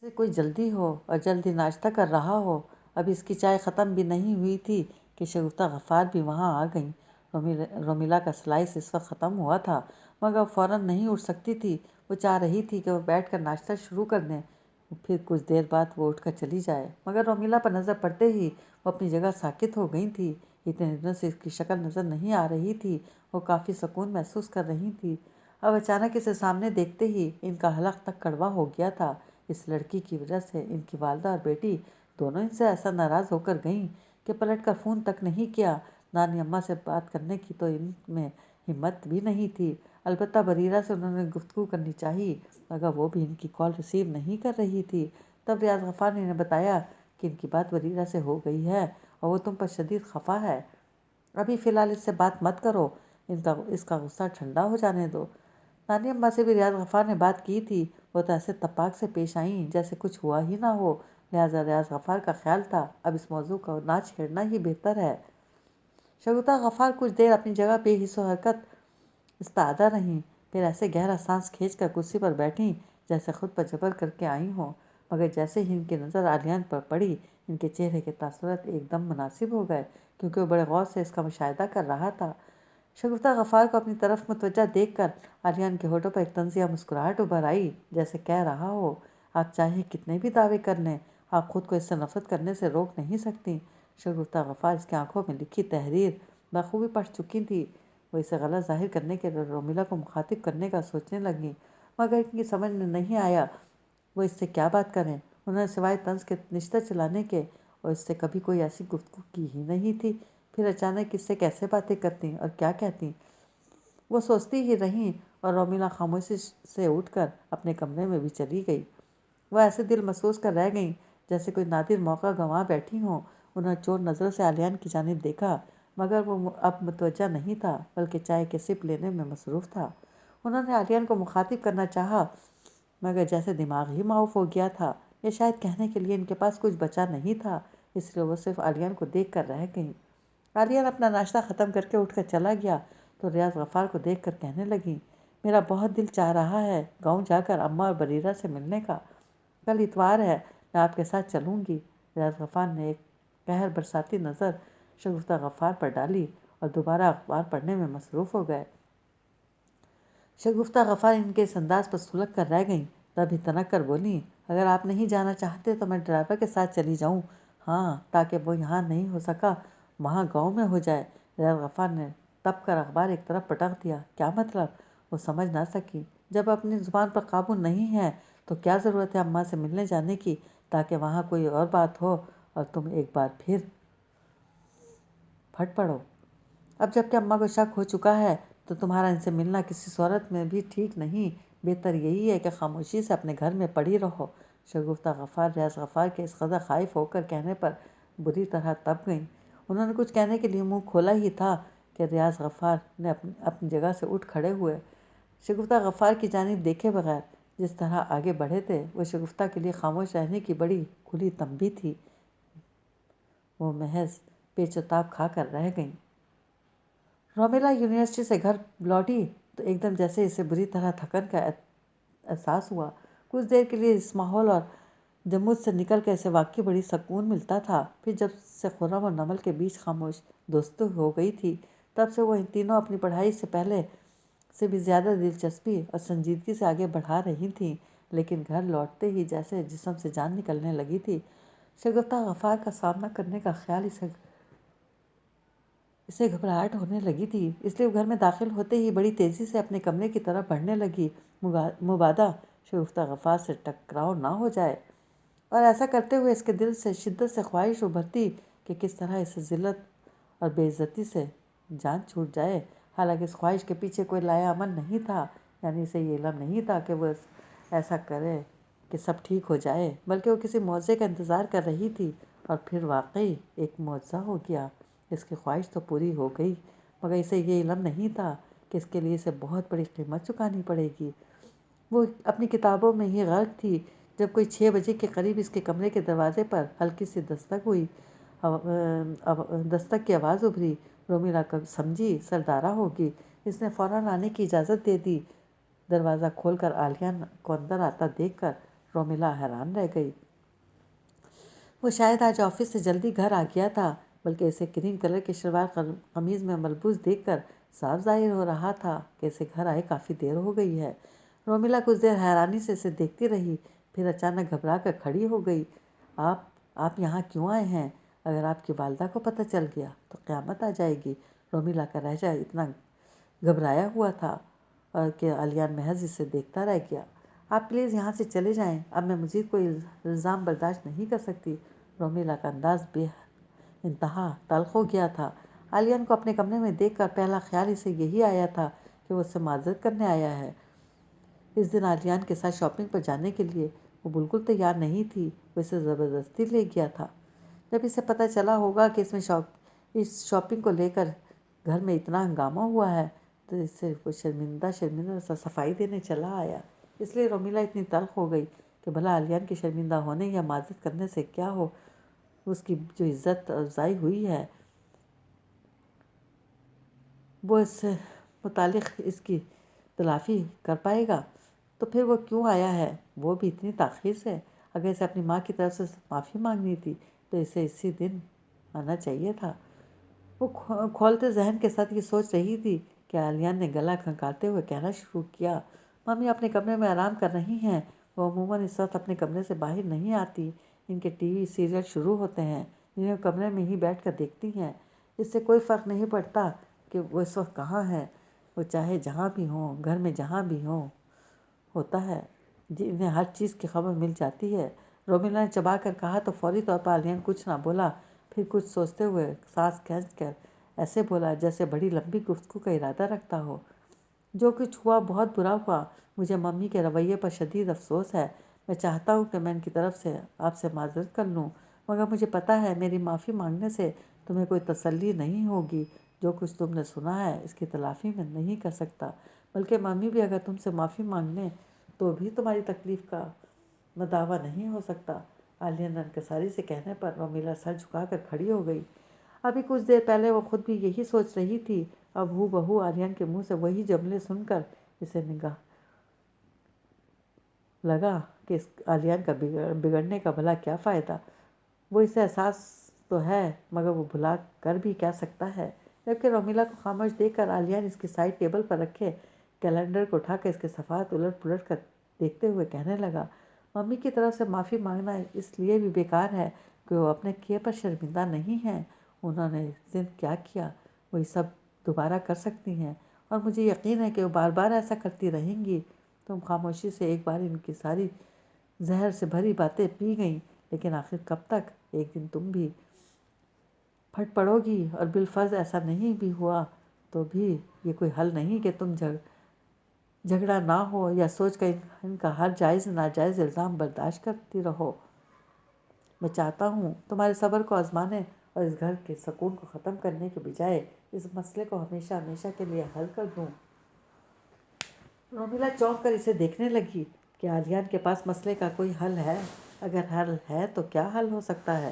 جیسے کوئی جلدی ہو اور جلد ہی ناشتہ کر رہا ہو۔ ابھی اس کی چائے ختم بھی نہیں ہوئی تھی کہ شگفتہ غفار بھی وہاں آ گئیں۔ رومیلا کا سلائس اس وقت ختم ہوا تھا، مگر وہ فوراً نہیں اٹھ سکتی تھی۔ وہ چاہ رہی تھی کہ وہ بیٹھ کر ناشتہ شروع کر دیں، پھر کچھ دیر بعد وہ اٹھ کر چلی جائے، مگر رومیلا پر نظر پڑتے ہی وہ اپنی جگہ ساکت ہو گئی تھی۔ اتنے دنوں سے اس کی شکل نظر نہیں آ رہی تھی، وہ کافی سکون محسوس کر رہی تھی۔ اب اچانک اسے سامنے دیکھتے ہی ان کا حلق تک کڑوا ہو گیا تھا۔ اس لڑکی کی وجہ سے ان کی والدہ اور بیٹی دونوں ان سے ایسا ناراض ہو کر گئیں کہ پلٹ کر فون تک نہیں کیا۔ نانی اماں سے بات کرنے کی تو ان میں ہمت بھی نہیں تھی، البتہ بریرہ سے انہوں نے گفتگو کرنی چاہی، مگر وہ بھی ان کی کال ریسیو نہیں کر رہی تھی۔ تب ریاض غفار نے انہیں بتایا کہ ان کی بات بریرہ سے ہو گئی ہے اور وہ تم پر شدید خفا ہے۔ ابھی فی الحال اس سے بات مت کرو، اس کا غصہ ٹھنڈا ہو جانے دو۔ نانی اماں سے بھی ریاض غفار نے بات کی تھی، وہ تو ایسے تپاک سے پیش آئیں جیسے کچھ ہوا ہی نہ ہو، لہٰذا ریاض غفار کا خیال تھا اب اس موضوع کو نہ چھیڑنا ہی بہتر ہے۔ شگفتہ غفار کچھ دیر اپنی جگہ بے حس و حرکت استادہ رہیں، پھر ایسے گہرا سانس کھینچ کر کرسی پر بیٹھیں جیسے خود پر جبر کر کے آئی ہوں، مگر جیسے ہی ان کی نظر آلیان پر پڑی، ان کے چہرے کے تاثرات ایک دم مناسب ہو گئے، کیونکہ وہ بڑے غور سے اس کا مشاہدہ کر رہا تھا۔ شگفتہ غفار کو اپنی طرف متوجہ دیکھ کر آلیان کے ہونٹوں پر ایک طنزیہ مسکراہٹ ابھر آئی، جیسے کہہ رہا ہو، آپ چاہے کتنے بھی دعوے کر لیں، آپ خود کو اس سے نفرت کرنے سے روک نہیں سکتی۔ شگفتہ غفار اس کی آنکھوں میں لکھی تحریر بخوبی پڑھ چکی تھی۔ وہ اسے غلط ظاہر کرنے کے لیے رومیلا کو مخاطب کرنے کا سوچنے لگیں، مگر ان کی سمجھ میں نہیں آیا وہ اس سے کیا بات کریں۔ انہوں نے سوائے طنز کے نشتر چلانے کے اور اس سے کبھی کوئی ایسی گفتگو کی ہی نہیں تھی، پھر اچانک اس سے کیسے باتیں کرتیں اور کیا کہتیں۔ وہ سوچتی ہی رہیں اور رومیلا خاموشی سے اٹھ کر اپنے کمرے میں بھی چلی گئی۔ وہ ایسے دل محسوس کر رہ گئیں جیسے کوئی نادر موقع گنوا بیٹھی ہوں۔ انہوں نے چور نظروں سے آلیان کی جانب دیکھا، مگر وہ اب متوجہ نہیں تھا، بلکہ چائے کے سپ لینے میں مصروف تھا۔ انہوں نے آلیان کو مخاطب کرنا چاہا، مگر جیسے دماغ ہی معاف ہو گیا تھا، یا شاید کہنے کے لیے ان کے پاس کچھ بچا نہیں تھا، اس لیے وہ صرف عالیان کو دیکھ کر رہ گئیں۔ عالیان اپنا ناشتہ ختم کر کے اٹھ کر چلا گیا تو ریاض غفار کو دیکھ کر کہنے لگیں، میرا بہت دل چاہ رہا ہے گاؤں جا کر اماں اور بریرہ سے ملنے کا۔ کل اتوار ہے، میں آپ کے ساتھ چلوں گی۔ ریاض غفار نے ایک قہر برساتی نظر شگفتہ غفار پر ڈالی اور دوبارہ اخبار پڑھنے میں مصروف ہو گئے۔ شگفتہ غفار ان کے اس انداز پر سلگ کر رہ گئیں، تبھی تنک کر بولیں، اگر آپ نہیں جانا چاہتے تو میں ڈرائیور کے ساتھ چلی جاؤں، ہاں، تاکہ وہ یہاں نہیں ہو سکا وہاں گاؤں میں ہو جائے۔ ریاض غفار نے تپ کر اخبار ایک طرف پٹک دیا۔ کیا مطلب؟ وہ سمجھ نہ سکی۔ جب اپنی زبان پر قابو نہیں ہے تو کیا ضرورت ہے اماں سے ملنے جانے کی، تاکہ وہاں کوئی اور بات ہو اور تم ایک بار پھر پھٹ پڑو۔ اب جب کہ اماں کو شک ہو چکا ہے تو تمہارا ان سے ملنا کسی صورت میں بھی ٹھیک نہیں، بہتر یہی ہے کہ خاموشی سے اپنے گھر میں پڑی رہو۔ شگفتہ غفار ریاض غفار کے اس قدر خائف ہو کر کہنے پر بری طرح تپ گئیں۔ انہوں نے کچھ کہنے کے لیے منہ کھولا ہی تھا کہ ریاض غفار نے اپنی جگہ سے اٹھ کھڑے ہوئے۔ شگفتہ غفار کی جانب دیکھے بغیر جس طرح آگے بڑھے تھے، وہ شگفتہ کے لیے خاموش رہنے کی بڑی کھلی تنبیہ تھی۔ وہ محض پیچ و تاب کھا کر رہ گئیں۔ رومیلا یونیورسٹی سے گھر لوٹی تو ایک دم جیسے اسے بری طرح تھکن کا احساس ہوا۔ کچھ دیر کے لیے اس ماحول اور جمود سے نکل کر اسے واقعی بڑی سکون ملتا تھا۔ پھر جب سے خرم اور نمل کے بیچ خاموش دوستی ہو گئی تھی، تب سے وہ ان تینوں اپنی پڑھائی سے پہلے سے بھی زیادہ دلچسپی اور سنجیدگی سے آگے بڑھا رہی تھیں، لیکن گھر لوٹتے ہی جیسے جسم سے جان نکلنے لگی تھی۔ شگفتہ غفار کا سامنا کرنے کا خیال اسے گھبراہٹ ہونے لگی تھی، اس لیے وہ گھر میں داخل ہوتے ہی بڑی تیزی سے اپنے کمرے کی طرف بڑھنے لگی، مبادا شگفتہ غفار سے ٹکراؤ نہ ہو جائے۔ اور ایسا کرتے ہوئے اس کے دل سے شدت سے خواہش ابھرتی کہ کس طرح اسے ذلت اور بے عزتی سے جان چھوٹ جائے۔ حالانکہ اس خواہش کے پیچھے کوئی لائے عمل نہیں تھا، یعنی اسے یہ علم نہیں تھا کہ وہ ایسا کرے کہ سب ٹھیک ہو جائے، بلکہ وہ کسی معجزے کا انتظار کر رہی تھی، اور پھر واقعی ایک معجزہ ہو گیا۔ اس کی خواہش تو پوری ہو گئی، مگر اسے یہ علم نہیں تھا کہ اس کے لیے اسے بہت بڑی قیمت چکانی پڑے گی۔ وہ اپنی کتابوں میں ہی غرق تھی جب کوئی 6 بجے کے قریب اس کے کمرے کے دروازے پر ہلکی سی دستک ہوئی۔ دستک کی آواز ابھری۔ رومیلا سمجھی سردارہ ہوگی۔ اس نے فوراً آنے کی اجازت دے دی۔ دروازہ کھول کر عالیان کو اندر آتا دیکھ کر رومیلا حیران رہ گئی۔ وہ شاید آج آفس سے جلدی گھر آ گیا تھا، بلکہ اسے کریم کلر کی شلوار قمیض میں ملبوس دیکھ کر صاف ظاہر ہو رہا تھا کہ اسے گھر آئے کافی دیر ہو گئی ہے۔ رومیلا کچھ دیر حیرانی سے اسے دیکھتی رہی، پھر اچانک گھبرا کر کھڑی ہو گئی۔ آپ یہاں کیوں آئے ہیں؟ اگر آپ کی والدہ کو پتہ چل گیا تو قیامت آ جائے گی۔ رومیلا کا لہجہ اتنا گھبرایا ہوا تھا کہ عالیان محض اسے دیکھتا رہ گیا۔ آپ پلیز یہاں سے چلے جائیں، اب میں مزید کوئی الزام برداشت نہیں کر سکتی۔ رومیلا کا انداز بے انتہا تلخ ہو گیا تھا۔ عالیان کو اپنے کمرے میں دیکھ کر پہلا خیال اسے یہی آیا تھا کہ وہ اس سے معذرت کرنے آیا ہے۔ اس دن عالیان کے ساتھ شاپنگ پر جانے کے لیے وہ بالکل تیار نہیں تھی، وہ اسے زبردستی لے گیا تھا۔ جب اسے پتہ چلا ہوگا کہ اس شاپنگ کو لے کر گھر میں اتنا ہنگامہ ہوا ہے تو اس سے وہ شرمندہ سا صفائی دینے چلا آیا۔ اس لیے رومیلا اتنی تلخ ہو گئی کہ بھلا عالیان کے شرمندہ ہونے یا معذرت کرنے سے کیا ہو، اس کی جو عزت افزائی ہوئی ہے وہ اس سے متعلق اس کی تلافی کر پائے گا، تو پھر وہ کیوں آیا ہے، وہ بھی اتنی تاخیر سے؟ اگر اسے اپنی ماں کی طرف سے معافی مانگنی تھی تو اسے اسی دن آنا چاہیے تھا۔ وہ کھولتے ذہن کے ساتھ یہ سوچ رہی تھی کہ عالیان نے گلا کھنکھاتے ہوئے کہنا شروع کیا، مامی اپنے کمرے میں آرام کر رہی ہیں، وہ عموماً اس وقت اپنے کمرے سے باہر نہیں آتی، ان کے ٹی وی سیریل شروع ہوتے ہیں، انہیں کمرے میں ہی بیٹھ کر دیکھتی ہیں، اس سے کوئی فرق نہیں پڑتا کہ وہ اس وقت کہاں ہے، وہ چاہے جہاں بھی ہوں، گھر میں جہاں بھی ہوں ہوتا ہے، انہیں ہر چیز کی خبر مل جاتی ہے۔ رومیلا نے چبا کر کہا تو فوری طور پر عالیان کچھ نہ بولا، پھر کچھ سوچتے ہوئے سانس کھینچ کر ایسے بولا جیسے بڑی لمبی گفتگو کا ارادہ رکھتا ہو، جو کچھ ہوا بہت برا ہوا، مجھے ممی کے رویے پر شدید افسوس ہے، میں چاہتا ہوں کہ میں ان کی طرف سے آپ سے معذرت کر لوں، مگر مجھے پتہ ہے میری معافی مانگنے سے تمہیں کوئی تسلی نہیں ہوگی، جو کچھ تم نے سنا ہے اس کی تلافی میں نہیں کر سکتا، بلکہ ممی بھی اگر تم سے معافی مانگنے تو بھی تمہاری تکلیف کا مداوع نہیں ہو سکتا۔ عالیہ نے انکساری سے کہنے پر رومیلا سر جھکا کر کھڑی ہو گئی۔ ابھی کچھ دیر پہلے وہ خود بھی یہی سوچ رہی تھی، اب ہو بہو عالیہ کے منہ سے وہی جملے سن کر اسے نگاہ لگا کہ اس عالیہ کا بگڑنے کا بھلا کیا فائدہ۔ وہ اسے احساس تو ہے مگر وہ بھلا کر بھی کیا سکتا ہے۔ جبکہ رومیلا کو خاموش دیکھ کر عالیہ نے اس کی سائڈ ٹیبل پر رکھے کیلنڈر کو اٹھا کر اس کے صفحات الٹ پلٹ کر دیکھتے ہوئے کہنے لگا، ممی کی طرف سے معافی مانگنا اس لیے بھی بیکار ہے کہ وہ اپنے کیے پر شرمندہ نہیں ہیں۔ انہوں نے اس دن کیا کیا وہی سب دوبارہ کر سکتی ہیں، اور مجھے یقین ہے کہ وہ بار بار ایسا کرتی رہیں گی۔ تم خاموشی سے ایک بار ان کی ساری زہر سے بھری باتیں پی گئیں، لیکن آخر کب تک؟ ایک دن تم بھی پھٹ پڑو گی، اور بالفرض ایسا نہیں بھی ہوا تو بھی یہ کوئی حل نہیں کہ تم جھگڑا نہ ہو یا سوچ کر ان کا ہر جائز ناجائز الزام برداشت کرتی رہو۔ میں چاہتا ہوں تمہارے صبر کو آزمانے اور اس گھر کے سکون کو ختم کرنے کے بجائے اس مسئلے کو ہمیشہ ہمیشہ کے لیے حل کر دوں۔ رومیلا چونک کر اسے دیکھنے لگی کہ عالیان کے پاس مسئلے کا کوئی حل ہے۔ اگر حل ہے تو کیا حل ہو سکتا ہے؟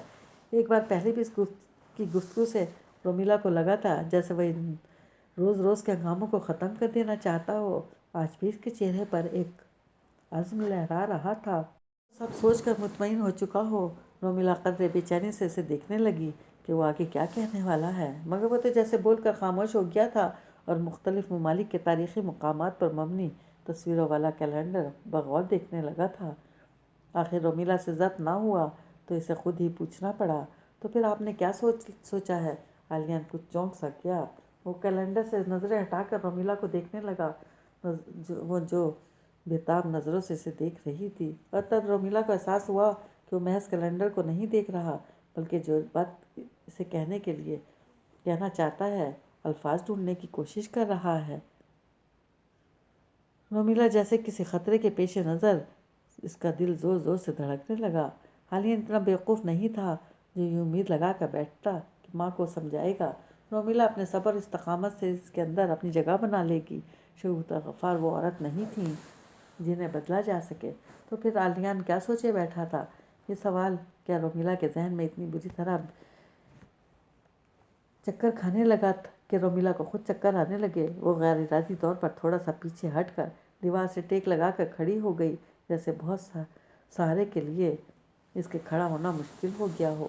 ایک بار پہلے بھی اس کی گفتگو سے رومیلا کو لگا تھا جیسے وہ ان روز روز کے ہنگاموں کو ختم کر دینا چاہتا ہو۔ آج بھی اس کے چہرے پر ایک عزم لہرا رہا تھا۔ سب سوچ کر مطمئن ہو چکا ہو۔ رومیلا قدرے بے چینی سے اسے دیکھنے لگی کہ وہ آگے کیا کہنے والا ہے، مگر وہ تو جیسے بول کر خاموش ہو گیا تھا اور مختلف ممالک کے تاریخی مقامات پر مبنی تصویروں والا کیلنڈر بغور دیکھنے لگا تھا۔ آخر رومیلا سے ضبط نہ ہوا تو اسے خود ہی پوچھنا پڑا، تو پھر آپ نے کیا سوچا ہے؟ عالیہ کچھ چونک سا گیا۔ وہ کیلنڈر سے نظریں ہٹا کر رومیلا کو دیکھنے لگا، وہ جو بےتاب نظروں سے اسے دیکھ رہی تھی، اور تب رومیلا کو احساس ہوا کہ وہ محض کیلنڈر کو نہیں دیکھ رہا بلکہ جو بات اسے کہنے کے لیے کہنا چاہتا ہے الفاظ ڈھونڈنے کی کوشش کر رہا ہے۔ رومیلا جیسے کسی خطرے کے پیش نظر اس کا دل زور زور سے دھڑکنے لگا۔ عالیہ اتنا بیوقوف نہیں تھا جو یہ امید لگا کر بیٹھتا کہ ماں کو سمجھائے گا رومیلا اپنے صبر استقامت سے اس کے اندر اپنی جگہ بنا لے گی۔ شگفتہ غفار وہ عورت نہیں تھیں جنہیں بدلا جا سکے، تو پھر عالیہ کیا سوچے بیٹھا تھا؟ یہ سوال کیا رومیلا کے ذہن میں اتنی بری طرح چکر کھانے لگا کہ رومیلا کو خود چکر آنے لگے۔ وہ غیر ارادی طور پر تھوڑا سا پیچھے ہٹ کر دیوار سے ٹیک لگا کر کھڑی ہو گئی، جیسے بہت سہارے کے لیے اس کے کھڑا ہونا مشکل ہو گیا ہو۔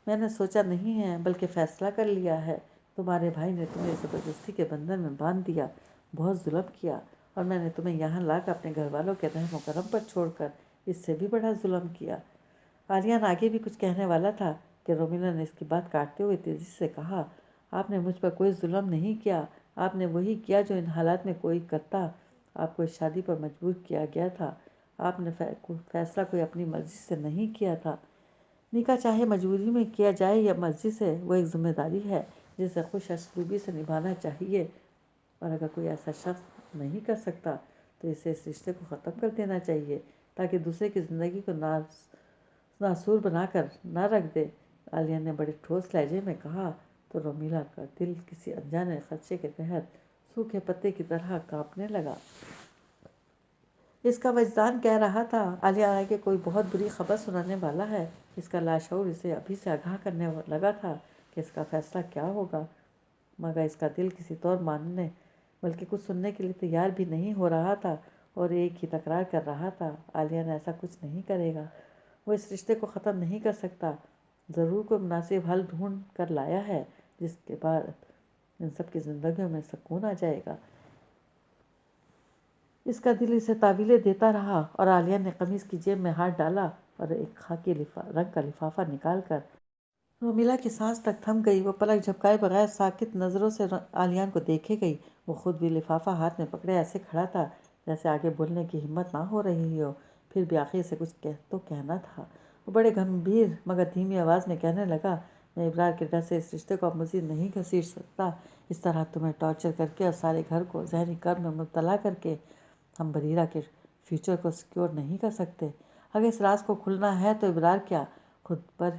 میں نے سوچا نہیں ہے بلکہ فیصلہ کر لیا ہے۔ تمہارے بھائی نے تمہیں زبردستی کے بندھن میں باندھ دیا، بہت ظلم کیا، اور میں نے تمہیں یہاں لا کر اپنے گھر والوں کے رحم و کرم پر چھوڑ کر اس سے بھی بڑا ظلم کیا۔ عالیہ آگے بھی کچھ کہنے والا تھا کہ رومیلا نے اس کی بات کاٹتے ہوئے تیزی سے کہا، آپ نے مجھ پر کوئی ظلم نہیں کیا، آپ نے وہی کیا جو ان حالات میں کوئی کرتا۔ آپ کو اس شادی پر مجبور کیا گیا تھا، آپ نے فیصلہ کوئی اپنی مرضی سے نہیں کیا تھا۔ نکاح چاہے مجبوری میں کیا جائے یا مرضی سے، وہ ایک ذمہ داری ہے جسے خوش اسلوبی سے نبھانا چاہیے، اور اگر کوئی ایسا شخص نہیں کر سکتا تو اسے اس رشتے کو ختم کر دینا چاہیے تاکہ دوسرے کی زندگی کو ناسور بنا کر نہ رکھ دے۔ عالیہ نے بڑے ٹھوس لہجے میں کہا تو رومیلا کا دل کسی انجانے خدشے کے تحت سوکھے پتے کی طرح کانپنے لگا۔ اس کا وجدان کہہ رہا تھا عالیہ آگے کوئی بہت بری خبر سنانے والا ہے۔ اس کا لاشعور اسے ابھی سے آگاہ کرنے لگا تھا کہ اس کا فیصلہ کیا ہوگا، مگر اس کا دل کسی طور ماننے بلکہ کچھ سننے کے لیے تیار بھی نہیں ہو رہا تھا، اور ایک ہی تکرار کر رہا تھا، عالیہ نے ایسا کچھ نہیں کرے گا، وہ اس رشتے کو ختم نہیں کر سکتا، ضرور کوئی مناسب حل ڈھونڈ کر لایا ہے جس کے بعد ان سب کی زندگیوں میں سکون آ جائے گا۔ اس کا دل اسے تعویلیں دیتا رہا، اور عالیہ نے قمیص کی جیب میں ہاتھ ڈالا اور ایک خاکی رنگ کا لفافہ نکال کر رومیلا کی سانس تک تھم گئی۔ وہ پلک جھپکائے بغیر ساکت نظروں سے عالیہ کو دیکھے گئی۔ وہ خود بھی لفافہ ہاتھ میں پکڑے ایسے کھڑا تھا جیسے آگے بولنے کی ہمت نہ ہو رہی ہو، پھر بھی آخر سے کچھ تو کہنا تھا۔ وہ بڑے گمبھیر مگر دھیمی آواز میں کہنے لگا، میں ابرار کے ڈر سے اس رشتے کو اب مزید نہیں گھسیٹ سکتا۔ اس طرح تمہیں ٹارچر کر کے اور سارے گھر کو ذہنی کرب میں مبتلا کر کے ہم بریرہ کے فیوچر کو سیکیور نہیں کر سکتے۔ اگر اس راز کو کھلنا ہے تو ابرار کیا خود پر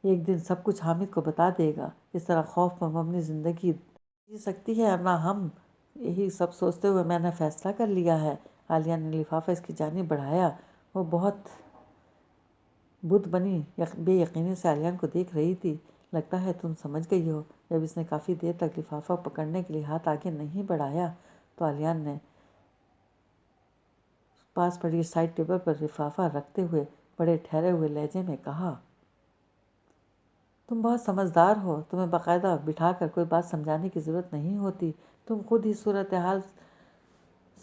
ایک دن سب کچھ حامد کو بتا دے گا۔ اس طرح خوف پر مبنی زندگی جی سکتی ہے اور نہ ہم۔ یہی سب سوچتے ہوئے میں نے فیصلہ کر لیا ہے، عالیہ نے لفافہ اس کی جانب بڑھایا۔ وہ بہت بت بنی بے یقینی سے عالیہ کو دیکھ رہی تھی۔ لگتا ہے تم سمجھ گئی ہو۔ جب اس نے کافی دیر تک لفافہ پکڑنے کے لیے ہاتھ آگے نہیں بڑھایا تو عالیہ نے پاس پڑی سائڈ ٹیبل پر لفافہ رکھتے ہوئے بڑے ٹھہرے ہوئے لہجے میں کہا، تم بہت سمجھدار ہو، تمہیں باقاعدہ بٹھا کر کوئی بات سمجھانے کی ضرورت نہیں ہوتی، تم خود ہی صورتحال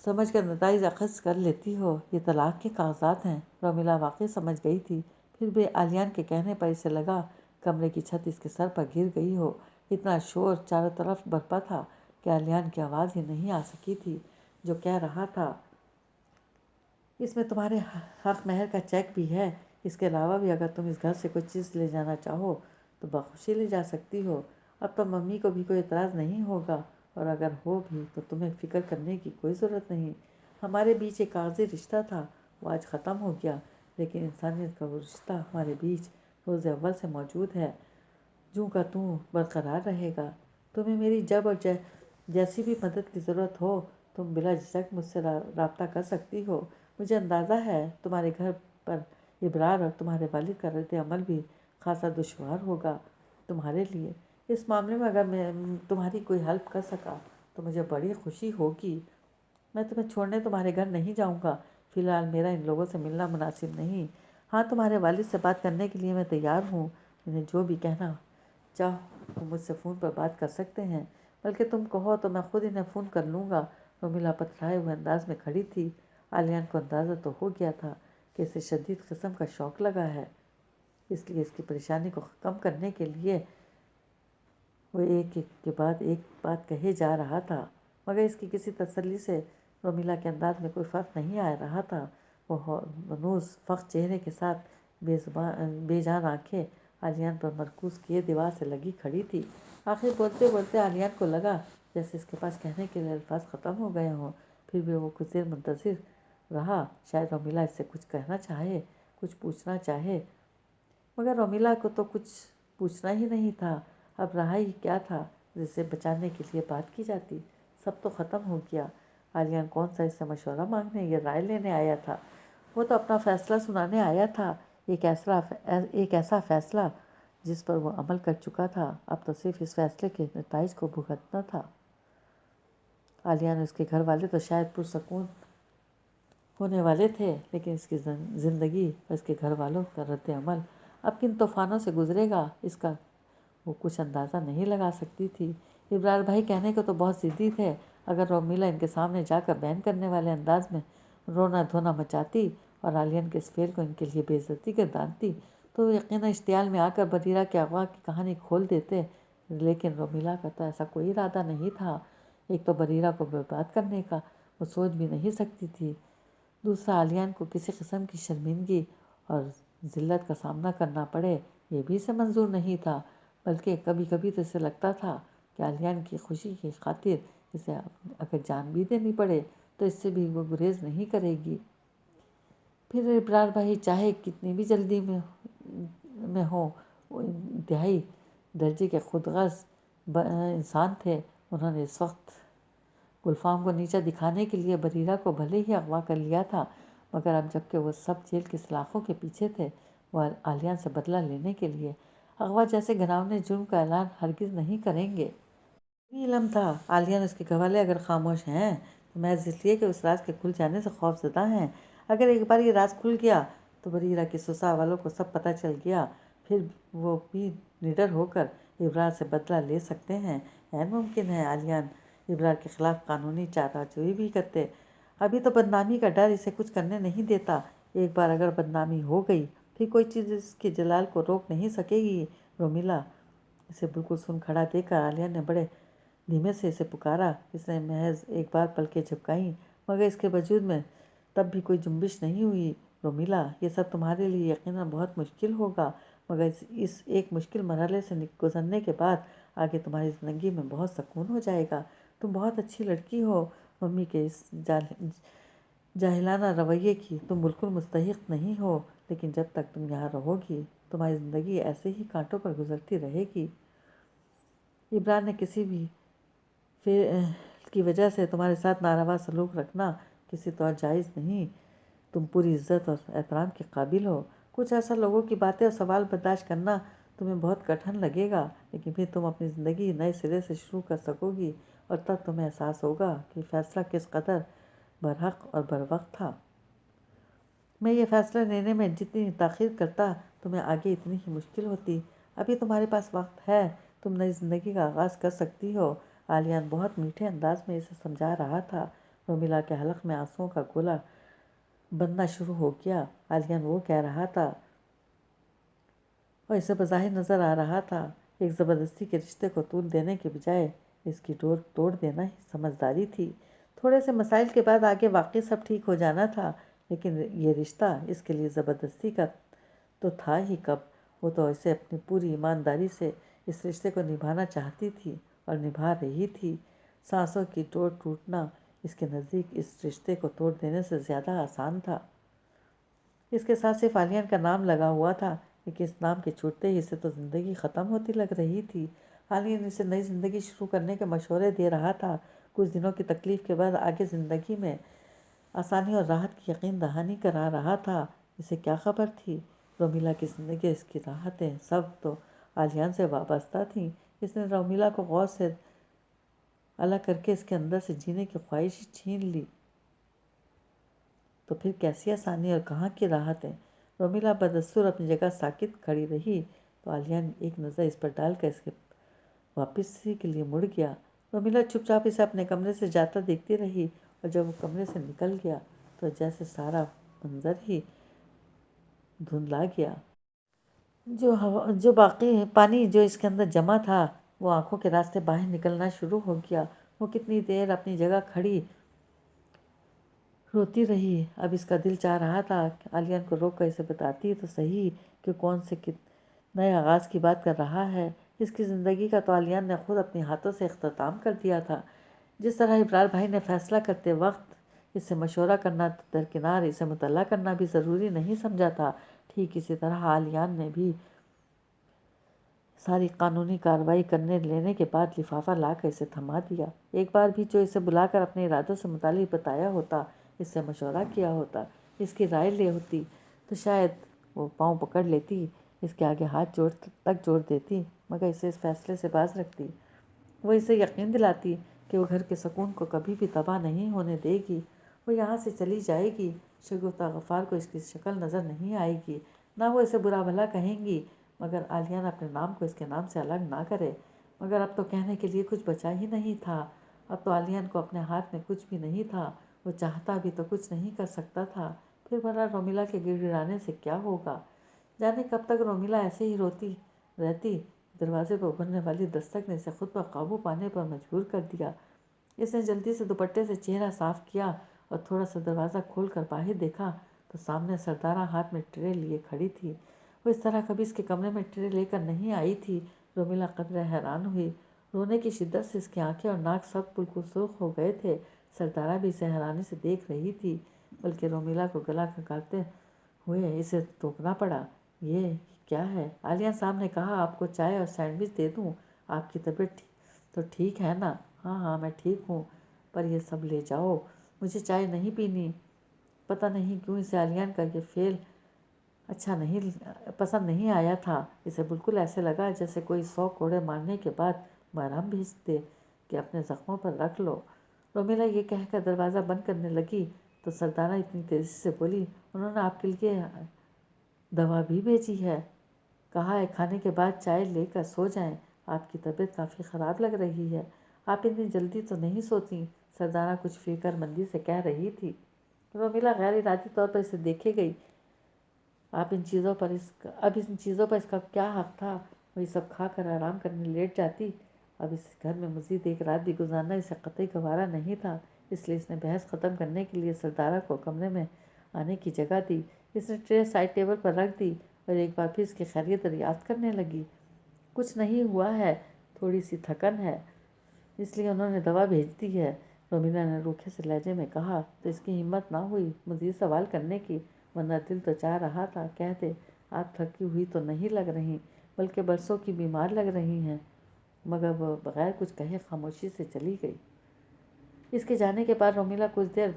سمجھ کر نتائج اخذ کر لیتی ہو۔ یہ طلاق کے کاغذات ہیں۔ رومیلا واقعی سمجھ گئی تھی، پھر بھی عالیان کے کہنے پر اسے لگا کمرے کی چھت اس کے سر پر گر گئی ہو۔ اتنا شور چاروں طرف برپا تھا کہ عالیان کی آواز ہی نہیں آ سکی تھی۔ جو کہہ رہا تھا، اس میں تمہارے حق مہر کا چیک بھی ہے، اس کے علاوہ بھی اگر تم اس گھر سے کوئی چیز لے جانا چاہو تو بخوشی لے جا سکتی ہو۔ اب تو ممی کو بھی کوئی اعتراض نہیں ہوگا، اور اگر ہو بھی تو تمہیں فکر کرنے کی کوئی ضرورت نہیں۔ ہمارے بیچ ایک کاغذی رشتہ تھا، وہ آج ختم ہو گیا، لیکن انسانیت کا وہ رشتہ ہمارے بیچ روز اول سے موجود ہے، جوں کا توں برقرار رہے گا۔ تمہیں میری جب اور جیسی بھی مدد کی ضرورت ہو تم بلا جھجک مجھ سے رابطہ کر سکتی ہو۔ مجھے اندازہ ہے تمہارے گھر پر ابرار اور تمہارے والد کا رد عمل بھی خاصا دشوار ہوگا تمہارے لیے۔ اس معاملے میں اگر میں تمہاری کوئی ہیلپ کر سکا تو مجھے بڑی خوشی ہوگی۔ میں تمہیں چھوڑنے تمہارے گھر نہیں جاؤں گا، فی الحال میرا ان لوگوں سے ملنا مناسب نہیں۔ ہاں، تمہارے والد سے بات کرنے کے لیے میں تیار ہوں، انہیں جو بھی کہنا چاہو تم مجھ سے فون پر بات کر سکتے ہیں، بلکہ تم کہو تو میں خود انہیں فون کر لوں گا۔ رومیلا پترائے ہوئے انداز میں کھڑی تھی۔ عالیہ کو اندازہ تو ہو گیا تھا کہ اسے شدید قسم کا شوق لگا ہے، اس لیے اس کی پریشانی کو کم کرنے کے لیے وہ ایک ایک کے بعد ایک بات کہے جا رہا تھا، مگر اس کی کسی تسلی سے رومیلا کے انداز میں کوئی فرق نہیں آ رہا تھا۔ وہ ہنوز فخر چہرے کے ساتھ بے جان آنکھیں عالیان پر مرکوز کیے دیوار سے لگی کھڑی تھی۔ آخر بولتے بولتے عالیان کو لگا جیسے اس کے پاس کہنے کے لیے الفاظ ختم ہو گئے ہوں۔ پھر بھی وہ کچھ دیر منتظر رہا، شاید رومیلا اس سے کچھ کہنا چاہے، کچھ پوچھنا چاہے، مگر رومیلا کو تو کچھ پوچھنا ہی نہیں تھا۔ اب رہا ہی کیا تھا جسے بچانے کے لیے بات کی جاتی؟ سب تو ختم ہو گیا۔ عالیان کون سا اس سے مشورہ مانگنے یا رائے لینے آیا تھا؟ وہ تو اپنا فیصلہ سنانے آیا تھا، ایک ایسا فیصلہ جس پر وہ عمل کر چکا تھا۔ اب تو صرف اس فیصلے کے نتائج کو بھگتنا تھا۔ عالیان اس کے گھر والے تو شاید پرسکون ہونے والے تھے، لیکن اس کی زندگی اور اس کے گھر والوں کا رد عمل اب کن طوفانوں سے گزرے گا، اس کا وہ کچھ اندازہ نہیں لگا سکتی تھی۔ ابرار بھائی کہنے کو تو بہت ضدی تھے۔ اگر رومیلا ان کے سامنے جا کر بیان کرنے والے انداز میں رونا دھونا مچاتی اور عالیان کے اس فعل کو ان کے لیے بے عزتی گردانتی تو وہ یقیناً اشتعال میں آ کر بریرہ کے اغوا کی کہانی کھول دیتے، لیکن رومیلا کا تو ایسا کوئی ارادہ نہیں تھا۔ ایک تو بریرہ کو برباد کرنے کا وہ سوچ بھی نہیں سکتی تھی، دوسرا عالیان کو کسی قسم کی شرمندگی اور ذلت کا سامنا کرنا پڑے یہ بھی اسے منظور نہیں تھا، بلکہ کبھی کبھی تو اسے لگتا تھا کہ عالیان کی خوشی کی خاطر اسے اگر جان بھی دینی پڑے تو اس سے بھی وہ گریز نہیں کرے گی۔ پھر ابرار بھائی چاہے کتنی بھی جلدی میں ہو، وہ انتہائی درجے کے خود غرض انسان تھے۔ انہوں نے اس وقت گلفام کو نیچا دکھانے کے لیے بریرہ کو بھلے ہی اغوا کر لیا تھا، مگر اب جب کہ وہ سب جیل کی سلاخوں کے پیچھے تھے، وہ عالیان سے بدلہ لینے کے لیے اغوا جیسے گھناؤنے جرم کا اعلان ہرگز نہیں کریں گے۔ بھی علم تھا عالیان اس کے گھروالے اگر خاموش ہیں تو محض اس لیے کہ اس راز کے کھل جانے سے خوف زدہ ہیں۔ اگر ایک بار یہ راز کھل گیا تو بریرہ کے سسرال والوں کو سب پتہ چل گیا، پھر وہ بھی نڈر ہو کر ابرار سے بدلہ لے سکتے ہیں۔ عین ممکن ہے عالیان ابرار کے خلاف قانونی چارہ جوئی بھی کرتے۔ ابھی تو بدنامی کا ڈر اسے کچھ کرنے نہیں دیتا۔ ایک بار اگر بدنامی ہو گئی پھر کوئی چیز اس کے جلال کو روک نہیں سکے گی۔ رومیلا اسے بالکل سن کھڑا دیکھ کر عالیان نے بڑے دھیمے سے اسے پکارا۔ اس نے محض ایک بار پلکیں جھپکائیں، مگر اس کے وجود میں تب بھی کوئی جنبش نہیں ہوئی۔ رومیلا، یہ سب تمہارے لیے یقیناً بہت مشکل ہوگا، مگر اس ایک مشکل مرحلے سے گزرنے کے بعد آگے تمہاری زندگی میں بہت سکون ہو جائے گا۔ تم بہت اچھی لڑکی ہو ممی کے اس جاہلانہ رویے کی تم بالکل مستحق نہیں ہو، لیکن جب تک تم یہاں رہو گی تمہاری زندگی ایسے ہی کانٹوں پر گزرتی رہے گی۔ ابرار نے کسی بھی فعل کی وجہ سے تمہارے ساتھ ناروا سلوک رکھنا کسی طور جائز نہیں، تم پوری عزت اور احترام کے قابل ہو۔ کچھ ایسا لوگوں کی باتیں اور سوال برداشت کرنا تمہیں بہت کٹھن لگے گا، لیکن پھر تم اپنی زندگی نئے سرے سے شروع کر سکو گی، اور تب تمہیں احساس ہوگا کہ فیصلہ کس قدر برحق اور بروقت تھا۔ میں یہ فیصلہ لینے میں جتنی تاخیر کرتا، تمہیں آگے اتنی ہی مشکل ہوتی۔ ابھی تمہارے پاس وقت ہے، تم نئی زندگی کا آغاز کر سکتی ہو۔ عالیان بہت میٹھے انداز میں اسے سمجھا رہا تھا۔ رومیلا کے حلق میں آنسوؤں کا گولا بننا شروع ہو گیا۔ عالیان وہ کہہ رہا تھا اور اسے بظاہر نظر آ رہا تھا، ایک زبردستی کے رشتے کو طول دینے کے بجائے اس کی ڈور توڑ دینا ہی سمجھداری تھی۔ تھوڑے سے مسائل کے بعد آگے واقعی سب ٹھیک ہو جانا تھا، لیکن یہ رشتہ اس کے لیے زبردستی کا تو تھا ہی کب۔ وہ تو اسے اپنی پوری ایمانداری سے اس رشتے کو نبھانا چاہتی تھی اور نبھا رہی تھی۔ سانسوں کی ڈور ٹوٹنا اس کے نزدیک اس رشتے کو توڑ دینے سے زیادہ آسان تھا۔ اس کے ساتھ صرف عالیان کا نام لگا ہوا تھا، لیکن اس نام کے چھوٹتے ہی اسے تو زندگی ختم ہوتی لگ رہی تھی۔ عالیان اسے نئی زندگی شروع کرنے کے مشورے دے رہا تھا۔ کچھ دنوں کی تکلیف کے بعد آگے زندگی میں آسانی اور راحت کی یقین دہانی کرا رہا تھا۔ اسے کیا خبر تھی، رومیلا کی زندگی، اس کی راحتیں سب تو عالیان سے وابستہ تھیں۔ اس نے رومیلا کو غور سے الگ کر کے اس کے اندر سے جینے کی خواہش چھین لی، تو پھر کیسی آسانی اور کہاں کی راحتیں۔ رومیلا بدستور اپنی جگہ ساکت کھڑی رہی تو عالیان ایک نظر اس پر ڈال کر اس کے واپسی کے لیے مڑ گیا۔ رومیلا چپ چاپ اسے اپنے کمرے سے جاتا دیکھتی رہی، اور جب وہ کمرے سے نکل گیا تو جیسے سارا منظر ہی دھندلا گیا۔ جو باقی پانی جو اس کے اندر جمع تھا وہ آنکھوں کے راستے باہر نکلنا شروع ہو گیا۔ وہ کتنی دیر اپنی جگہ کھڑی روتی رہی۔ اب اس کا دل چاہ رہا تھا کہ عالیان کو روک کر اسے بتاتی تو صحیح کہ کون سے نئے آغاز کی بات کر رہا ہے۔ اس کی زندگی کا تو عالیان نے خود اپنے ہاتھوں سے اختتام کر دیا تھا۔ جس طرح ابرار بھائی نے فیصلہ کرتے وقت اس سے مشورہ کرنا درکنار اسے مطلع کرنا بھی ضروری نہیں سمجھا تھا، ٹھیک اسی طرح عالیان نے بھی ساری قانونی کارروائی کرنے لینے کے بعد لفافہ لا کر اسے تھما دیا۔ ایک بار بھی جو اسے بلا کر اپنے ارادوں سے متعلق بتایا ہوتا، اس سے مشورہ کیا ہوتا، اس کی رائے لی ہوتی، تو شاید وہ پاؤں پکڑ لیتی، اس کے آگے ہاتھ جوڑ دیتی، مگر اسے اس فیصلے سے باز رکھتی۔ وہ اسے یقین دلاتی کہ وہ گھر کے سکون کو کبھی بھی تباہ نہیں ہونے دے گی۔ وہ یہاں سے چلی جائے گی، شگفتہ غفار کو اس کی شکل نظر نہیں آئے گی، نہ وہ اسے برا بھلا کہیں گی، مگر عالیان اپنے نام کو اس کے نام سے الگ نہ کرے۔ مگر اب تو کہنے کے لیے کچھ بچا ہی نہیں تھا۔ اب تو عالیان کو اپنے ہاتھ میں کچھ بھی نہیں تھا، وہ چاہتا بھی تو کچھ نہیں کر سکتا تھا۔ پھر بھلا رومیلا کے گڑ گڑانے سے کیا ہوگا؟ جانے کب تک رومیلا ایسے ہی روتی رہتی۔ دروازے پر ابھرنے والی دستک نے اسے خود پر قابو پانے پر مجبور کر دیا۔ اس نے جلدی سے دوپٹے سے چہرہ صاف کیا اور تھوڑا سا دروازہ کھول کر باہر دیکھا تو سامنے سردارہ ہاتھ میں ٹرے لیے کھڑی تھی۔ وہ اس طرح کبھی اس کے کمرے میں ٹرے لے کر نہیں آئی تھی۔ رومیلا قدرے حیران ہوئی۔ رونے کی شدت سے اس کی آنکھیں اور ناک سب بالکل سرخ ہو گئے تھے۔ سردارہ بھی اسے حیرانی سے دیکھ رہی تھی، بلکہ رومیلا کو گلا کھنگالتے ہوئے اسے ٹوکنا پڑا۔ یہ کیا ہے؟ عالیان صاحب نے کہا، آپ کو چائے اور سینڈوچ دے دوں؟ آپ کی طبیعت تو ٹھیک ہے نا؟ ہاں میں ٹھیک ہوں، پر یہ سب لے جاؤ، مجھے چائے نہیں پینی۔ پتہ نہیں کیوں اسے عالیان کا یہ فعل پسند نہیں آیا تھا۔ اسے بالکل ایسے لگا جیسے کوئی 100 کوڑے مارنے کے بعد مرہم بھیج دے کہ اپنے زخموں پر رکھ لو۔ رومیلا یہ کہہ کر دروازہ بند کرنے لگی تو سردارہ اتنی تیزی سے بولی، انہوں نے آپ کے لیے دوا بھی بھیجی ہے، کہا ہے کھانے کے بعد چائے لے کر سو جائیں، آپ کی طبیعت کافی خراب لگ رہی ہے۔ آپ اتنی جلدی تو نہیں سوتیں، سردارہ کچھ فکر مندی سے کہہ رہی تھی۔ رومیلا غیر ارادی طور پر اسے دیکھے گئی۔ اب ان چیزوں پر اس کا کیا حق تھا؟ وہ یہ سب کھا کر آرام کرنے لیٹ جاتی۔ اب اس گھر میں مزید ایک رات بھی گزارنا اسے قطعی گوارا نہیں تھا، اس لیے اس نے بحث ختم کرنے کے لیے سردارہ کو کمرے میں آنے کی جگہ دی۔ اس نے ٹرے سائڈ ٹیبل پر رکھ دی اور ایک بار پھر اس کی خیریت دریافت کرنے لگی۔ کچھ نہیں ہوا ہے، تھوڑی سی تھکن ہے، اس لیے انہوں نے دوا بھیج دی ہے، رومیلا نے روکھے سے لہجے میں کہا، تو اس کی ہمت نہ ہوئی مزید سوال کرنے کی، ورنہ دل تو چاہ رہا تھا کہہ دے، آپ تھکی ہوئی تو نہیں لگ رہی، بلکہ برسوں کی بیمار لگ رہی ہیں، مگر وہ بغیر کچھ کہے خاموشی سے چلی گئی۔ اس کے جانے کے بعد رومیلا کچھ دیر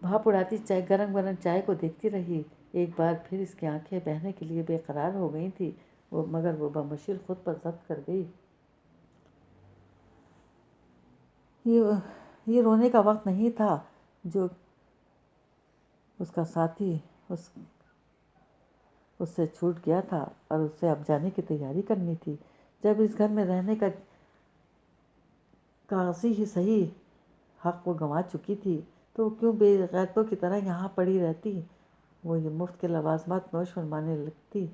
بھاپ اڑاتی چائے گرم گرم چائے کو دیکھتی رہی۔ ایک بار پھر اس کی آنکھیں بہنے کے لیے بے قرار ہو گئی تھی، مگر وہ بمشیر خود پر ضبط کر گئی۔ یہ رونے کا وقت نہیں تھا جو اس کا ساتھی اس سے چھوٹ گیا تھا اور اس سے اب جانے کی تیاری کرنی تھی۔ جب اس گھر میں رہنے کا کاغذی ہی صحیح حق وہ گنوا چکی تھی تو وہ کیوں بے غیرتوں کی طرح یہاں پڑی رہتی؟ وہ یہ مفت کے لوازمات نوش فرمانے لگتی۔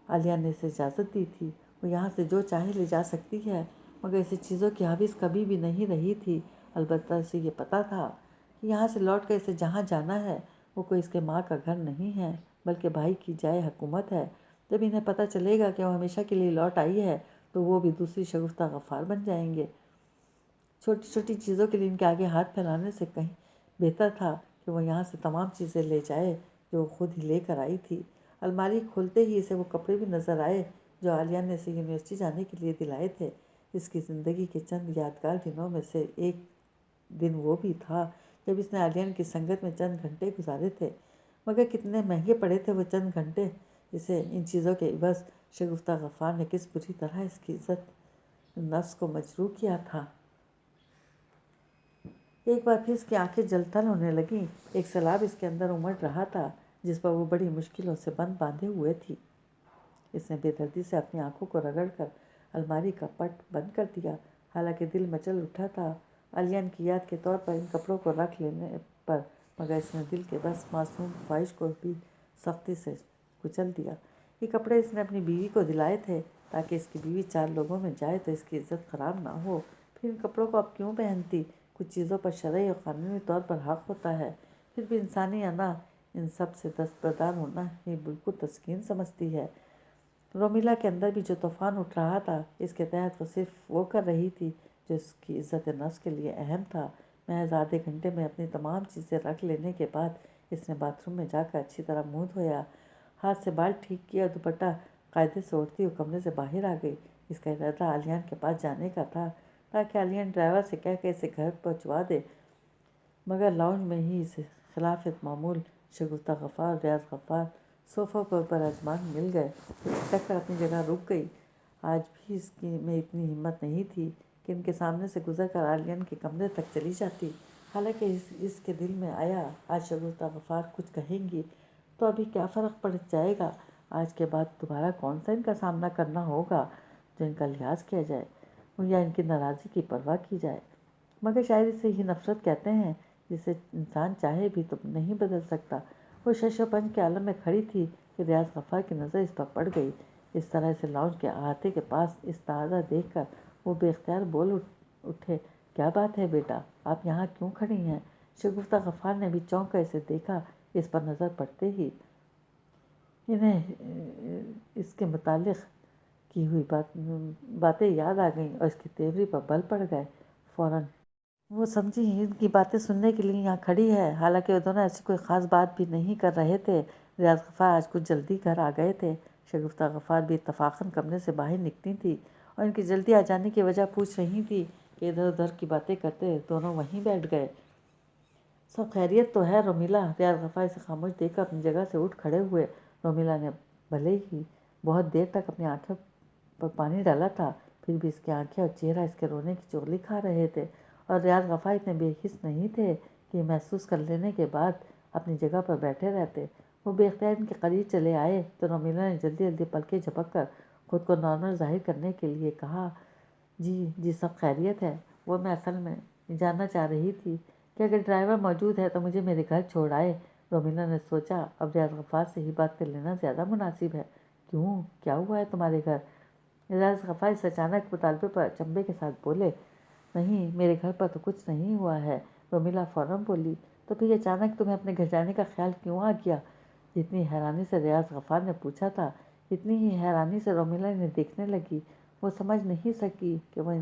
عالیہ نے اسے اجازت دی تھی، وہ یہاں سے جو چاہے لے جا سکتی ہے، مگر ایسی چیزوں کی حافظ کبھی بھی نہیں رہی تھی۔ البتہ اسے یہ پتہ تھا کہ یہاں سے لوٹ کر اسے جہاں جانا ہے وہ کوئی اس کے ماں کا گھر نہیں ہے بلکہ بھائی کی جائے حکومت ہے۔ جب انہیں پتہ چلے گا کہ وہ ہمیشہ کے لیے لوٹ آئی ہے تو وہ بھی دوسری شگفتہ غفار بن جائیں گے۔ چھوٹی چھوٹی چیزوں کے لیے ان کے آگے ہاتھ پھیلانے سے کہیں بہتر تھا کہ وہ یہاں سے تمام چیزیں لے جائے جو وہ خود ہی لے کر آئی تھی۔ الماری کھولتے ہی اسے وہ کپڑے بھی نظر آئے جو عالیہ نے اسے یونیورسٹی جانے کے لیے دلائے تھے۔ اس کی زندگی کے چند یادگار دنوں میں سے ایک دن وہ بھی تھا جب اس نے عالیہ کی سنگت میں چند گھنٹے گزارے تھے، مگر کتنے مہنگے پڑے تھے وہ چند گھنٹے۔ اسے ان چیزوں کے عوض شگفتہ غفار نے کس بری طرح اس کی عزت نفس کو مجروح کیا تھا۔ ایک بار پھر اس کی آنکھیں جل تھل ہونے لگیں۔ ایک سیلاب اس کے اندر امڑ رہا تھا جس پر وہ بڑی مشکلوں سے بند باندھے ہوئے تھی۔ اس نے بے دردی سے اپنی آنکھوں کو رگڑ کر الماری کا پٹ بند کر دیا، حالانکہ دل مچل اٹھا تھا عالیہ کی یاد کے طور پر ان کپڑوں کو رکھ لینے پر، مگر اس نے دل کے بس معصوم خواہش کو بھی سختی سے کچل دیا۔ یہ کپڑے اس نے اپنی بیوی کو دلائے تھے تاکہ اس کی بیوی چار لوگوں میں جائے تو اس کی عزت خراب نہ ہو۔ پھر ان کپڑوں کو اب کیوں پہنتی؟ کچھ چیزوں پر شرعی اور قانونی طور پر حق ہوتا ہے، پھر بھی انسانی انا ان سب سے دستبردار ہونا ہی بالکل تسکین سمجھتی ہے۔ رومیلا کے اندر بھی جو طوفان اٹھ رہا تھا، اس کے تحت وہ صرف وہ کر رہی تھی جو اس کی عزت نفس کے لیے اہم تھا۔ محض آدھے گھنٹے میں اپنی تمام چیزیں رکھ لینے کے بعد اس نے باتھ روم میں جا کر اچھی طرح منہ دھویا، ہاتھ سے بال ٹھیک کیا، دوپٹہ قاعدے سے اوڑھتی ہوئے کمرے سے باہر آ گئی۔ اس کا ارادہ عالیہ کے پاس جانے کا تھا تاکہ عالیہ ڈرائیور سے کہہ کے اسے گھر پہنچوا دے، مگر لاؤنج میں ہی اسے خلاف معمول شگفتہ غفار اور ریاض غفار صوفوں پر براجمان مل گئے۔ وہ ٹھٹک کر اپنی جگہ رک گئی۔ آج بھی اس میں اتنی ہمت نہیں تھی کہ ان کے سامنے سے گزر کر عالیہ کے کمرے تک چلی جاتی، حالانکہ اس کے دل میں آیا آج شگفتہ غفار کچھ کہیں گی تو ابھی کیا فرق پڑ جائے گا، آج کے بعد دوبارہ کون سا ان کا سامنا کرنا ہوگا جو ان کا لحاظ کیا جائے یا ان کی ناراضی کی پرواہ کی جائے۔ مگر شاید اسے ہی نفرت کہتے ہیں جسے انسان چاہے بھی تو نہیں بدل سکتا۔ وہ شش و پنج کے عالم میں کھڑی تھی کہ ریاض غفار کی نظر اس پر پڑ گئی۔ اس طرح سے لاؤنج کے احاطے کے پاس استعارہ دیکھ کر وہ بے اختیار بول اٹھے، کیا بات ہے بیٹا، آپ یہاں کیوں کھڑی ہیں؟ شگفتہ غفار نے بھی چونک کر اسے دیکھا۔ اس پر نظر پڑتے ہی انہیں اس کے متعلق کی ہوئی باتیں یاد آ گئیں اور اس کی تیوری پر بل پڑ گئے۔ فوراً وہ سمجھی ان کی باتیں سننے کے لیے یہاں کھڑی ہے، حالانکہ وہ دونوں ایسی کوئی خاص بات بھی نہیں کر رہے تھے۔ ریاض غفار آج کچھ جلدی گھر آ گئے تھے۔ شگفتہ غفار بھی اتفاقاً کمرے سے باہر نکلی تھی اور ان کی جلدی آ جانے کی وجہ پوچھ رہی تھی کہ ادھر ادھر کی باتیں کرتے دونوں وہیں بیٹھ گئے۔ سب خیریت تو ہے رومیلا؟ ریاض غفار اسے خاموش دیکھ کر اپنی جگہ سے اٹھ کھڑے ہوئے۔ رومیلا نے بھلے ہی بہت دیر تک اپنی آنکھوں پر پانی ڈالا تھا، پھر بھی اس کی آنکھیں اور چہرہ اس کے رونے کی چغلی کھا رہے تھے، اور ریاض غفار اتنے بے حس نہیں تھے کہ یہ محسوس کر لینے کے بعد اپنی جگہ پر بیٹھے رہتے۔ وہ بے اختیار ان کے قریب چلے آئے تو رومیلا نے جلدی جلدی پلکیں جھپک کر خود کو نارمل ظاہر کرنے کے لیے کہا، جی سب خیریت ہے۔ وہ میں اصل میں جاننا چاہ رہی تھی کہ اگر ڈرائیور موجود ہے تو مجھے میرے گھر چھوڑ آئے۔ رومیلا نے سوچا اب ریاض غفار سے ہی بات کر لینا زیادہ مناسب ہے۔ کیوں، کیا ہوا ہے تمہارے گھر؟ ریاض غفار اس اچانک مطالبے پر اچنبھے کے ساتھ بولے، نہیں میرے گھر پر تو کچھ نہیں ہوا ہے۔ رومیلا فوراً بولی، تو پھر اچانک تمہیں اپنے گھر جانے کا خیال کیوں آ گیا؟ جتنی حیرانی سے ریاض غفار نے پوچھا تھا اتنی ہی حیرانی سے رومیلا انہیں دیکھنے لگی۔ وہ سمجھ نہیں سکی کہ وہ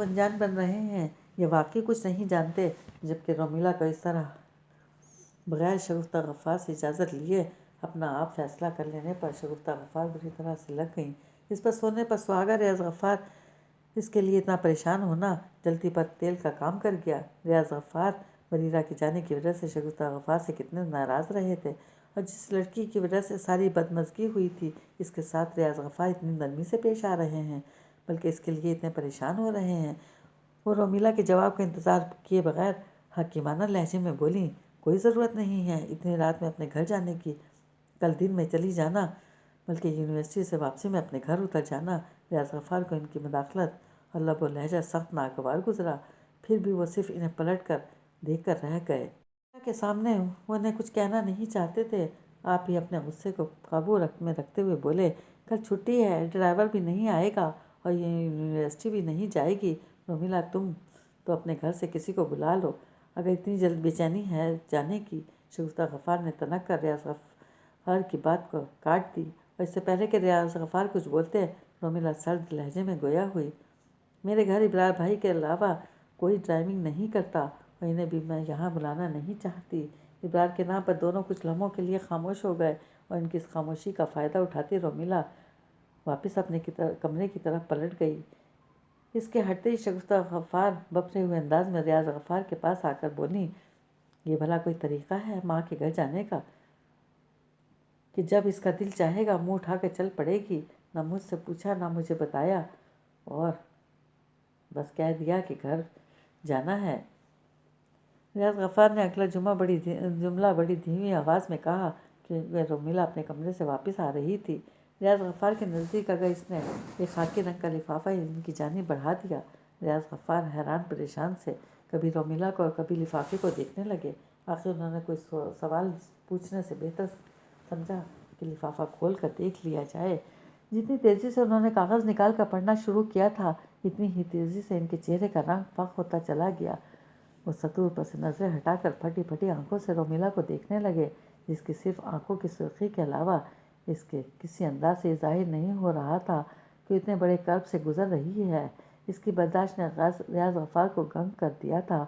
انجان بن رہے ہیں یا واقعی کچھ نہیں جانتے، جبکہ رومیلا کو اس طرح بغیر شگفتہ غفار سے اجازت لیے اپنا آپ فیصلہ کر لینے پر شگفتہ غفار بری طرح سے لگ گئیں۔ اس پر سونے پر سہاگا ریاض غفار اس کے لیے اتنا پریشان ہونا جلدی پر تیل کا کام کر گیا۔ ریاض غفار بریرہ کے جانے کی وجہ سے شگفتہ غفار سے کتنے ناراض رہے تھے، اور جس لڑکی کی وجہ سے ساری بدمزگی ہوئی تھی، اس کے ساتھ ریاض غفار اتنی نرمی سے پیش آ رہے ہیں، بلکہ اس کے لیے اتنے پریشان ہو رہے ہیں۔ وہ رومیلا کے جواب کا انتظار کیے بغیر حکیمانہ لہجے میں بولیں، کوئی ضرورت نہیں ہے اتنی رات میں اپنے گھر جانے کی، کل دن میں چلی جانا، بلکہ یونیورسٹی سے واپسی میں اپنے گھر اتر جانا۔ ریاض غفار کو ان کی مداخلت اور لب و لہجہ سخت ناگوار گزرا، پھر بھی وہ صرف انہیں پلٹ کر دیکھ کر رہ گئے۔ کے سامنے وہ انہیں کچھ کہنا نہیں چاہتے تھے، آپ ہی اپنے غصے کو قابو میں رکھتے ہوئے بولے، کل چھٹی ہے، ڈرائیور بھی نہیں آئے گا اور یہ یونیورسٹی بھی نہیں جائے گی۔ رومیلا تم تو اپنے گھر سے کسی کو بلا لو، اگر اتنی جلد بے چینی ہے جانے کی۔ شگفتہ غفار نے تنک کر ریاض غفار کی بات کو کاٹ دی، اور اس سے پہلے کہ ریاض غفار کچھ بولتے، رومیلا سرد لہجے میں گویا ہوئی، میرے گھر ابرار بھائی کے علاوہ کوئی ڈرائیونگ نہیں کرتا، اور انہیں بھی میں یہاں بلانا نہیں چاہتی۔ ابرار کے نام پر دونوں کچھ لمحوں کے لیے خاموش ہو گئے، اور ان کی اس خاموشی کا فائدہ اٹھاتی رومیلا واپس اپنے کمرے کی طرف پلٹ گئی۔ اس کے ہٹتے ہی شگفتہ غفار بپرے ہوئے انداز میں ریاض غفار کے پاس آ کر بولیں، یہ بھلا کوئی طریقہ ہے ماں کے گھر جانے کا کہ جب اس کا دل چاہے گا منہ اٹھا کے چل پڑے گی، نہ مجھ سے پوچھا نہ مجھے بتایا، اور بس کہہ دیا کہ گھر جانا ہے۔ ریاض غفار نے اگلا جملہ بڑی دھیمی آواز میں کہا کہ رومیلا اپنے کمرے سے واپس آ رہی تھی۔ ریاض غفار کے نزدیک اگر اس نے ایک خاکی رنگ کا لفافہ ان کی جانب بڑھا دیا۔ ریاض غفار حیران پریشان سے کبھی رومیلا کو اور کبھی لفافے کو دیکھنے لگے۔ آخر انہوں نے کوئی سوال پوچھنے سے بہتر سمجھا کہ لفافہ کھول کر دیکھ لیا جائے۔ جتنی تیزی سے انہوں نے کاغذ نکال کر پڑھنا شروع کیا تھا، اتنی ہی تیزی سے ان کے چہرے کا رنگ فاق ہوتا چلا گیا۔ وہ سطور پر سے نظریں ہٹا کر پھٹی پھٹی آنکھوں سے رومیلا کو دیکھنے لگے، جس کی صرف آنکھوں کی سرخی کے علاوہ اس کے کسی انداز سے یہ ظاہر نہیں ہو رہا تھا کہ اتنے بڑے کرب سے گزر رہی ہے۔ اس کی برداشت نے ریاض غفار کو گنگ کر دیا تھا۔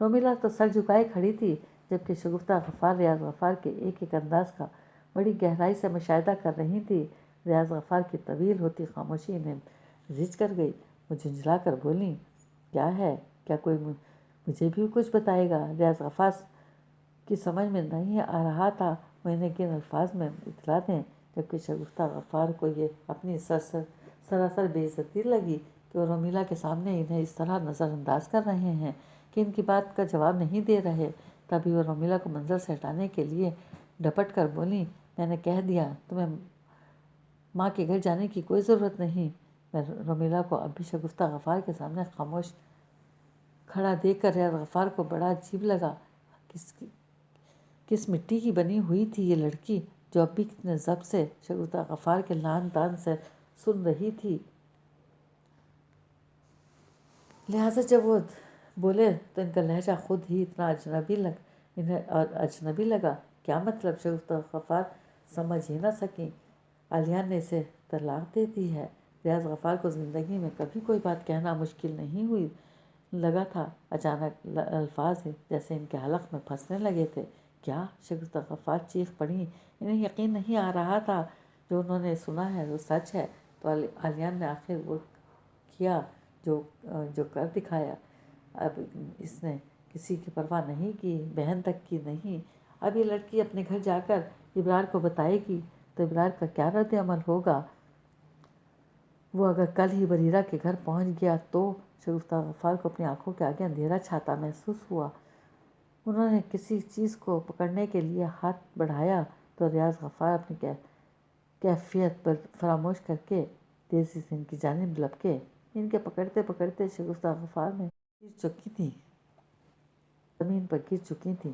رومیلا تو سر جھکائے کھڑی تھی، جبکہ شگفتہ غفار ریاض غفار کے ایک ایک انداز کا بڑی گہرائی سے مشاہدہ کر رہی تھی۔ ریاض غفار کی طویل ہوتی خاموشی انہیں زچ کر گئی۔ وہ جھنجھلا کر بولیں، کیا ہے؟ کیا کوئی مجھے بھی کچھ بتائے گا؟ ریاض غفار کی سمجھ میں نہیں آ رہا تھا وہ انہیں کن الفاظ میں اطلاع دیں، جبکہ شگفتہ غفار کو یہ اپنی سراسر بے عزتی لگی کہ وہ رومیلا کے سامنے انہیں اس طرح نظر انداز کر رہے ہیں کہ ان کی بات کا جواب نہیں دے رہے۔ تبھی وہ رومیلا کو منظر سے ہٹانے کے لیے ڈپٹ کر بولیں، میں نے کہہ دیا تمہیں ماں کے گھر جانے کی کوئی ضرورت نہیں۔ رومیلا کو اب بھی شگفتہ غفار کے سامنے خاموش کھڑا دیکھ کر ریاض غفار کو بڑا عجیب لگا۔ کس مٹی کی بنی ہوئی تھی یہ لڑکی، جو اب بھی کتنے ضبط سے شگفتہ غفار کے لعن طعن سے سن رہی تھی۔ لہٰذا جب وہ بولے تو ان کا لہجہ خود ہی اتنا اجنبی لگا۔ کیا مطلب؟ شگفتہ غفار سمجھ ہی نہ سکیں۔ علیان نے اسے طلاق دے دی ہے۔ ریاض غفار کو زندگی میں کبھی کوئی بات کہنا مشکل نہیں ہوئی لگا تھا، اچانک الفاظ جیسے ان کے حلق میں پھنسنے لگے تھے۔ کیا؟ شگفتہ غفار چیخ پڑیں، انہیں یقین نہیں آ رہا تھا جو انہوں نے سنا ہے وہ سچ ہے۔ تو علیان نے آخر وہ کیا جو کر دکھایا۔ اب اس نے کسی کی پرواہ نہیں کی، بہن تک کی نہیں۔ اب یہ لڑکی اپنے گھر جا کر ابرار کو بتائے گی تو ابرار کا کیا رد عمل ہوگا؟ وہ اگر کل ہی بریرہ کے گھر پہنچ گیا تو؟ شگفتہ غفار کو اپنی آنکھوں کے آگے اندھیرا چھاتا محسوس ہوا۔ انہوں نے کسی چیز کو پکڑنے کے لیے ہاتھ بڑھایا تو ریاض غفار اپنی کیفیت فراموش کر کے تیزی سے ان کی جانب لپکے۔ ان کے پکڑتے پکڑتے شگفتہ غفار میں گر چکی تھیں، زمین پر گر چکی تھیں۔